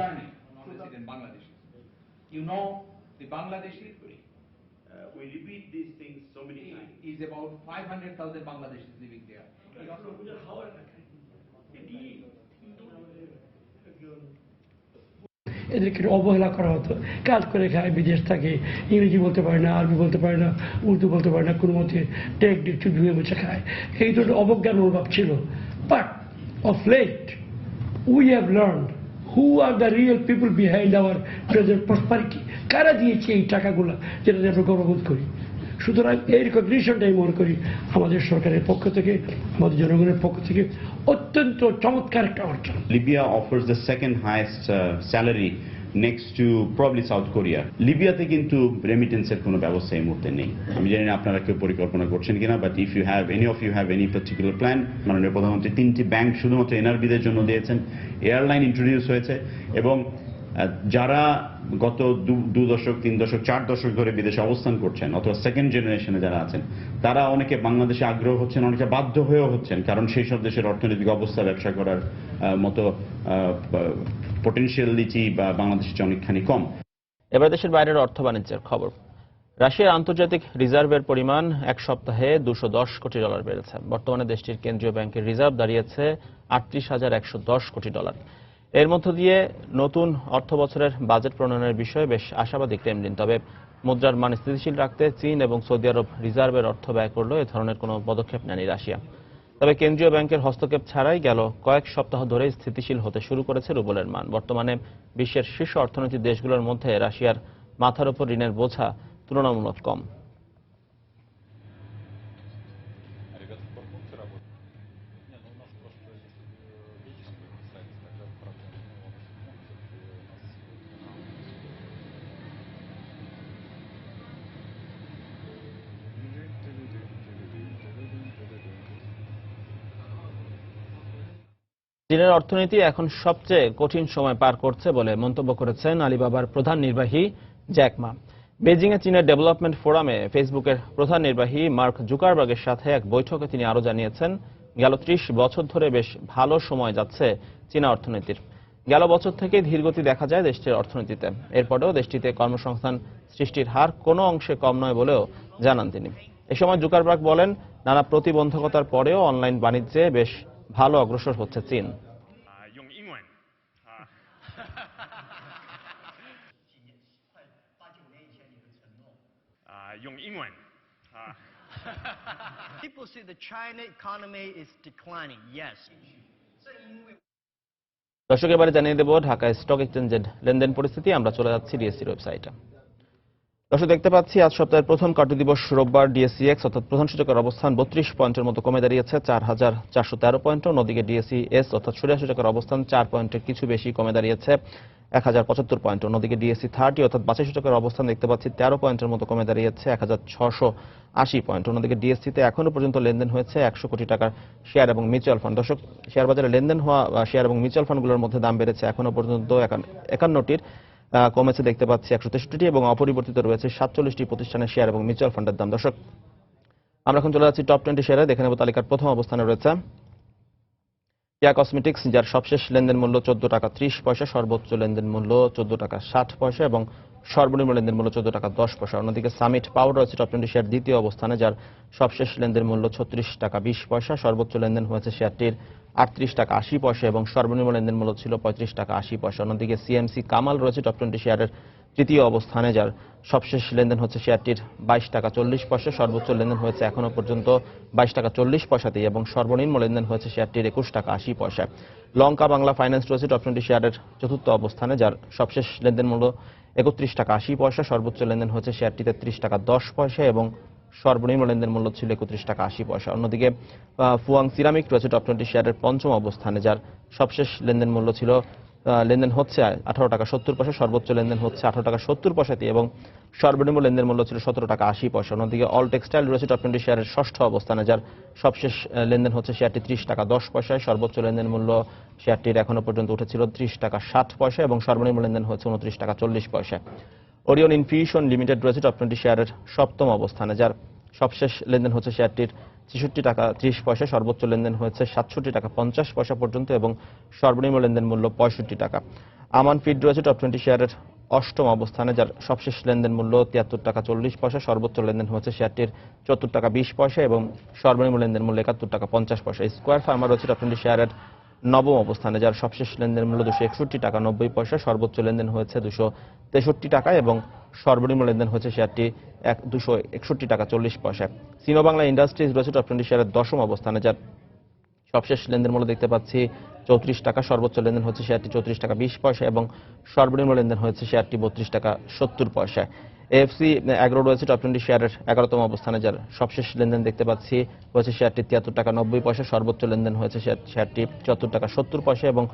এদেরকে অবহেলা করা হতো, কাজ করে খায়, বিদেশ থাকে, ইংরেজি বলতে পারে না, আরবি বলতে পারে না, উর্দু বলতে পারে না, কোনো মতে টেক একটু ধুয়ে মুছে খায়, এই ধরনের অবজ্ঞার মনোভাব ছিল। But of late we have learned who are the real people behind our present prosperity. কারা দিয়েছে এই টাকাগুলো যেটা আমরা গর্ববোধ করি। সুতরাং এই রিকগনিশনটাই মনে করি আমাদের সরকারের পক্ষ থেকে, আমাদের জনগণের পক্ষ থেকে অত্যন্ত চমৎকার একটা অর্জন। Libya offers the second highest salary next to probably South Korea. লিবিয়াতে কিন্তু রেমিটেন্সের কোনো ব্যবস্থা এই মুহূর্তে নেই। আমি জানি না আপনারা কেউ পরিকল্পনা করছেন কিনা, but if you have any of you have any particular plan. মাননীয় প্রধানমন্ত্রী 3টি ব্যাংক শুধুমাত্র এনআরবিদের জন্য দিয়েছেন, এয়ারলাইন ইন্ট্রোডিউস হয়েছে এবং যারা গত 2 দশক 3 দশক 4 দশক ধরে বিদেশে অবস্থান করছেন অথবা সেকেন্ড জেনারেশনে যারা আছেন তারা অনেকে বাংলাদেশে আগ্রহ হচ্ছেন, অনেকে বাধ্য হয়েও হচ্ছেন, কারণ সেই সব দেশের অর্থনৈতিক অবস্থা ব্যবসা করার মতো পটেনশিয়ালিটি বা বাংলাদেশের অনেকখানি কম। এবার দেশের বাইরের অর্থ বাণিজ্যের খবর। রাশিয়ার আন্তর্জাতিক রিজার্ভের পরিমাণ এক সপ্তাহে $210 কোটি বেড়েছে। বর্তমানে দেশটির কেন্দ্রীয় ব্যাংকের রিজার্ভ দাঁড়িয়েছে $38,110 কোটি। এর মধ্য দিয়ে নতুন অর্থ বছরের বাজেট প্রণয়নের বিষয়ে বেশ আশাবাদী ক্রেমলিন। তবে মুদ্রার মান স্থিতিশীল রাখতে চীন এবং সৌদি আরব রিজার্ভের অর্থ ব্যয় করলেও এ ধরনের কোনো পদক্ষেপ নেয়নি রাশিয়া। তবে কেন্দ্রীয় ব্যাংকের হস্তক্ষেপ ছাড়াই গেল কয়েক সপ্তাহ ধরে স্থিতিশীল হতে শুরু করেছে রুবলের মান। বর্তমানে বিশ্বের শীর্ষ অর্থনৈতিক দেশগুলোর মধ্যে রাশিয়ার মাথার উপর ঋণের বোঝা তুলনামূলক কম। চীনের অর্থনীতি এখন সবচেয়ে কঠিন সময় পার করছে বলে মন্তব্য করেছেন আলিবাবার প্রধান নির্বাহী জ্যাক মা। বেজিংয়ে চীনের ডেভেলপমেন্ট ফোরামে ফেসবুকের প্রধান নির্বাহী মার্ক জুকারবার্গের সাথে এক বৈঠকে তিনি আরও জানিয়েছেন, গেল 30 বছর ধরে বেশ ভালো সময় যাচ্ছে চীনা অর্থনীতির। গেল বছর থেকে ধীরগতি দেখা যায় দেশটির অর্থনীতিতে। এরপরেও দেশটিতে কর্মসংস্থান সৃষ্টির হার কোনো অংশে কম নয় বলেও জানান তিনি। এ সময় জুকারবার্গ বলেন, নানা প্রতিবন্ধকতার পরেও অনলাইন বাণিজ্যে বেশ ভালো অগ্রসর হচ্ছে চীন। People say the China economy is declining. Yes. দর্শক, এবারে জানিয়ে দেব ঢাকা স্টক এক্সচেঞ্জের লেনদেন পরিস্থিতি। আমরা চলে যাচ্ছি ডিএসসির ওয়েবসাইটে। দর্শক, দেখতে পাচ্ছি আজ সপ্তাহের প্রথম কার্যদিবস রোববার ডিএসসিএক্স অর্থাৎ প্রধান সূচকের অবস্থান 32 পয়েন্টের মতো কমে দাঁড়িয়েছে 4413 পয়েন্ট। অন্যদিকে ডিএসসিএস অর্থাৎ 86 সূচকের অবস্থান 4 পয়েন্টের কিছু বেশি কমে দাঁড়িয়েছে 1075 পয়েন্ট। অন্যদিকে ডিএসসি 30 অর্থাৎ 82 সূচকের অবস্থান দেখতে পাচ্ছি 13 পয়েন্টের মতো কমে দাঁড়িয়েছে 1680 পয়েন্ট। অন্যদিকে ডিএসসিতে এখনো পর্যন্ত লেনদেন হয়েছে 100 কোটি টাকার শেয়ার এবং মিউচুয়াল ফান্ড। দর্শক, শেয়ার বাজারে লেনদেন হওয়া শেয়ার এবং মিউচুয়াল ফান্ডগুলোর মধ্যে দাম বেড়েছে এখনো পর্যন্ত 51টির, কমেছে দেখতে পাচ্ছি 163টি এবং অপরিবর্তিত রয়েছে 47টি প্রতিষ্ঠানের শেয়ার এবং মিউচুয়াল ফান্ডের দাম। দর্শক, আমরা এখন চলে যাচ্ছি টপ 20 শেয়ারে। দেখে নেব তালিকার প্রথম অবস্থানে রয়েছে টিয়া কসমেটিক্স, যার সবশেষ লেনদেন মূল্য 14 টাকা 30 পয়সা, সর্বোচ্চ লেনদেন মূল্য 14 টাকা 60 পয়সা এবং সর্বনিম্ন লেনদেন মূল্য 14 টাকা 10 পয়সা। অন্যদিকে সামিট পাউডার রয়েছে টপ 20 শেয়ার দ্বিতীয় অবস্থানে, যার সবশেষ লেনদেন মূল্য 36 টাকা 20 পয়সা, সর্বোচ্চ লেনদেন হয়েছে শেয়ারটির 38 টাকা 80 পয়সা এবং সর্বনিম্ন লেনদেন মূল্য ছিল 35 টাকা 80 পয়সা। অন্যদিকে সিএমসি কামাল রয়েছে টপ 20 শেয়ারের তৃতীয় অবস্থানে, যার সবশেষ লেনদেন হচ্ছে শেয়ারটির 22 টাকা 40 পয়সা। সর্বোচ্চ লেনদেন হয়েছে এখনো পর্যন্ত 22 টাকা 40 পয়সাতেই এবং সর্বনিম্ন লেনদেন হয়েছে শেয়ারটির 21 টাকা 80 পয়সা। লঙ্কা বাংলা ফাইন্যান্স রয়েছে টপ 20 শেয়ারের চতুর্থ অবস্থানে, যার সবশেষ লেনদেন মূল্য 31 টাকা 80 পয়সা। সর্বোচ্চ লেনদেন হয়েছে শেয়ারটি 33 টাকা 10 পয়সা এবং সর্বনিম্ন লেনদেন মূল্য ছিল 31 টাকা 80 পয়সা। অন্যদিকে ফুয়াং সিরামিক রয়েছে টপ 20 শেয়ারের পঞ্চম অবস্থানে, যার সবশেষ লেনদেন মূল্য ছিল লেনদেন হচ্ছে 18 টাকা 70 পয়সা। সর্বোচ্চ লেনদেন হচ্ছে 18 টাকা 70 পয়সাতে এবং সর্বনিম্ন লেনদেন মূল্য ছিল 17 টাকা 80 পয়সা। অন্যদিকে অল টেক্সটাইল রয়েছে টপ 20 শেয়ারের ষষ্ঠ অবস্থানে, যার সবশেষ লেনদেন হচ্ছে শেয়ারটি 30 টাকা 10 পয়সায়। সর্বোচ্চ লেনদেন মূল্য শেয়ারটির এখনো পর্যন্ত উঠেছিল 30 টাকা 60 পয়সা এবং সর্বনিম্ন লেনদেন হচ্ছে 29 টাকা 40 পয়সা। ওরিয়ন ইনফিউশন লিমিটেড রয়েছে টপ 20 শেয়ারের সপ্তম অবস্থানে, যার সবশেষ লেনদেন হচ্ছে শেয়ারটির 66 টাকা 30 পয়সা। সর্বোচ্চ লেনদেন হয়েছে 67 টাকা 50 পয়সা পর্যন্ত এবং সর্বনিম্ন লেনদেন মূল্য 65 টাকা। আমান ফিড রয়েছে টপ 20 শেয়ারের অষ্টম অবস্থানে, যার সবশেষ লেনদেন মূল্য 73 টাকা 40 পয়সা। সর্বোচ্চ লেনদেন হয়েছে শেয়ারটির 74 টাকা 20 পয়সা এবং সর্বনিম্ন লেনদেন মূল্য 71 টাকা 50 পয়সা। স্কয়ার ফার্মা রয়েছে টপ 20 শেয়ারের নবম অবস্থানে, যার সবশেষ লেনদেন মূল্য 261 টাকা 90 পয়সা। সর্বোচ্চ লেনদেন হয়েছে 263 টাকা এবং সর্বনিম্ন লেনদেন হয়েছে শেয়ারটি 261 টাকা 40 পয়সা। সিনো বাংলা ইন্ডাস্ট্রিজ রয়েছে টপ 20 শেয়ারের দশম অবস্থানে, যার সবশেষ লেনদেন মূল্য দেখতে পাচ্ছি 34 টাকা। সর্বোচ্চ লেনদেন হচ্ছে শেয়ারটি 34 টাকা 20 পয়সা এবং সর্বনিম্ন লেনদেন হয়েছে শেয়ারটি 32 টাকা 70 পয়সা। এএফসি অ্যাগ্রো রয়েছে টপ 20 শেয়ারের 11তম অবস্থানে, যার সবশেষ লেনদেন দেখতে পাচ্ছি হয়েছে শেয়ারটি 73 টাকা 90 পয়সা। সর্বোচ্চ লেনদেন হয়েছে শেয়ারটি 74 টাকা 70 পয়সা এবং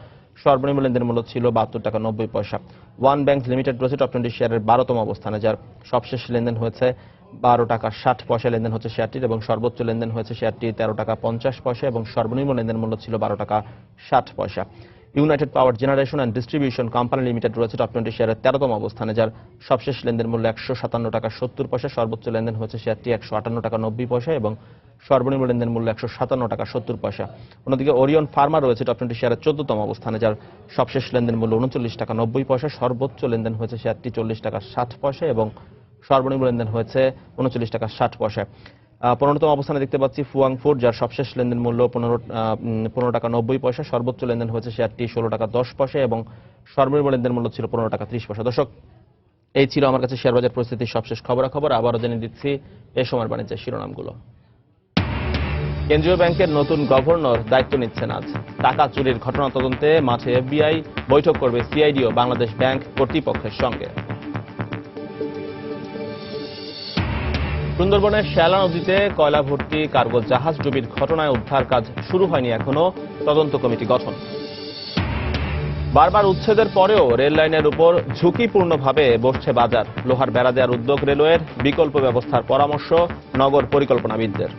সর্বনিম্ন লেনদেন মূল্য ছিল 72 টাকা 90 পয়সা। ওয়ান ব্যাংক লিমিটেড রয়েছে টপ 20 শেয়ারের 12তম অবস্থানে, যার সবশেষ লেনদেন হয়েছে 12 টাকা 60 পয়সা লেনদেন হচ্ছে শেয়ারটির এবং সর্বোচ্চ লেনদেন হয়েছে শেয়ারটি 13 টাকা 50 পয়সা এবং সর্বনিম্ন লেনদেন মূল্য ছিল 12 টাকা 60 পয়সা। United power generation and distribution company limited রয়েছে টপ 20 শেয়ারের 13তম অবস্থানে, যার সবশেষ লেনদেন মূল্য 157 টাকা 70 পয়সা। সর্বোচ্চ লেনদেন হয়েছে শেয়ারটি 158 টাকা 90 পয়সা এবং সর্বনিম্ন লেনদেন মূল্য 157 টাকা 70 পয়সা। অন্যদিকে ওরিয়ন ফার্মা রয়েছে টপ 20 শেয়ারের 14তম অবস্থানে, যার সবশেষ লেনদেন মূল্য 39 টাকা 90 পয়সা। সর্বোচ্চ লেনদেন হয়েছে শেয়ারটি 40 টাকা 60 পয়সা এবং সর্বনিম্ন লেনদেন হয়েছে 39 টাকা 60 পয়সা। 15তম অবস্থানে দেখতে পাচ্ছি ফুয়াং ফুড, যার সবশেষ লেনদেন মূল্য 15 টাকা 90 পয়সা। সর্বোচ্চ লেনদেন হয়েছে শেয়ারটি 16 টাকা 10 পয়সা এবং সর্বনিম্ন লেনদেন মূল্য ছিল 15 টাকা 30 পয়সা। দর্শক, এই ছিল আমার কাছে শেয়ার বাজার পরিস্থিতির সবশেষ খবরাখবর। আবারও জেনে দিচ্ছি এই সময়ের বাণিজ্যের শিরোনামগুলো। কেন্দ্রীয় ব্যাংকের নতুন গভর্নর দায়িত্ব নিচ্ছেন আজ। টাকা চুরির ঘটনা তদন্তে মাঠে এফবিআই, বৈঠক করবে সিআইডি ও বাংলাদেশ ব্যাংক কর্তৃপক্ষের সঙ্গে। সুন্দরবনের শ্যালা নদীতে কয়লা ভর্তি কার্গো জাহাজ ডুবির ঘটনায় উদ্ধার কাজ শুরু হয়নি এখনো, তদন্ত কমিটি গঠন। বারবার উচ্ছেদের পরেও রেল লাইনের উপর ঝুঁকিপূর্ণভাবে বসছে বাজার। লোহার বেড়া দেওয়ার উদ্যোগ রেলওয়ের, বিকল্প ব্যবস্থার পরামর্শ নগর পরিকল্পনাবিদদের।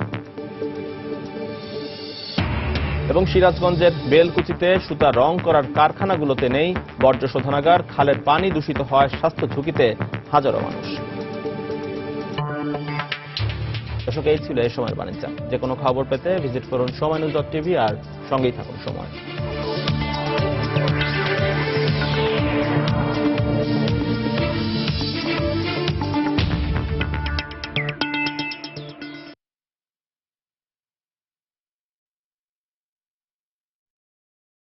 এবং সিরাজগঞ্জের বেলকুচিতে সুতা রং করার কারখানাগুলোতে নেই বর্জ্য শোধনাগার, খালের পানি দূষিত হওয়ায় স্বাস্থ্য ঝুঁকিতে হাজারো মানুষ। দর্শক, এই ছিল এই সময়ের বাণিজ্য। যে কোনো খবর পেতে ভিজিট করুন সময়নিউজ.টিভি আর সঙ্গেই থাকুন সময়।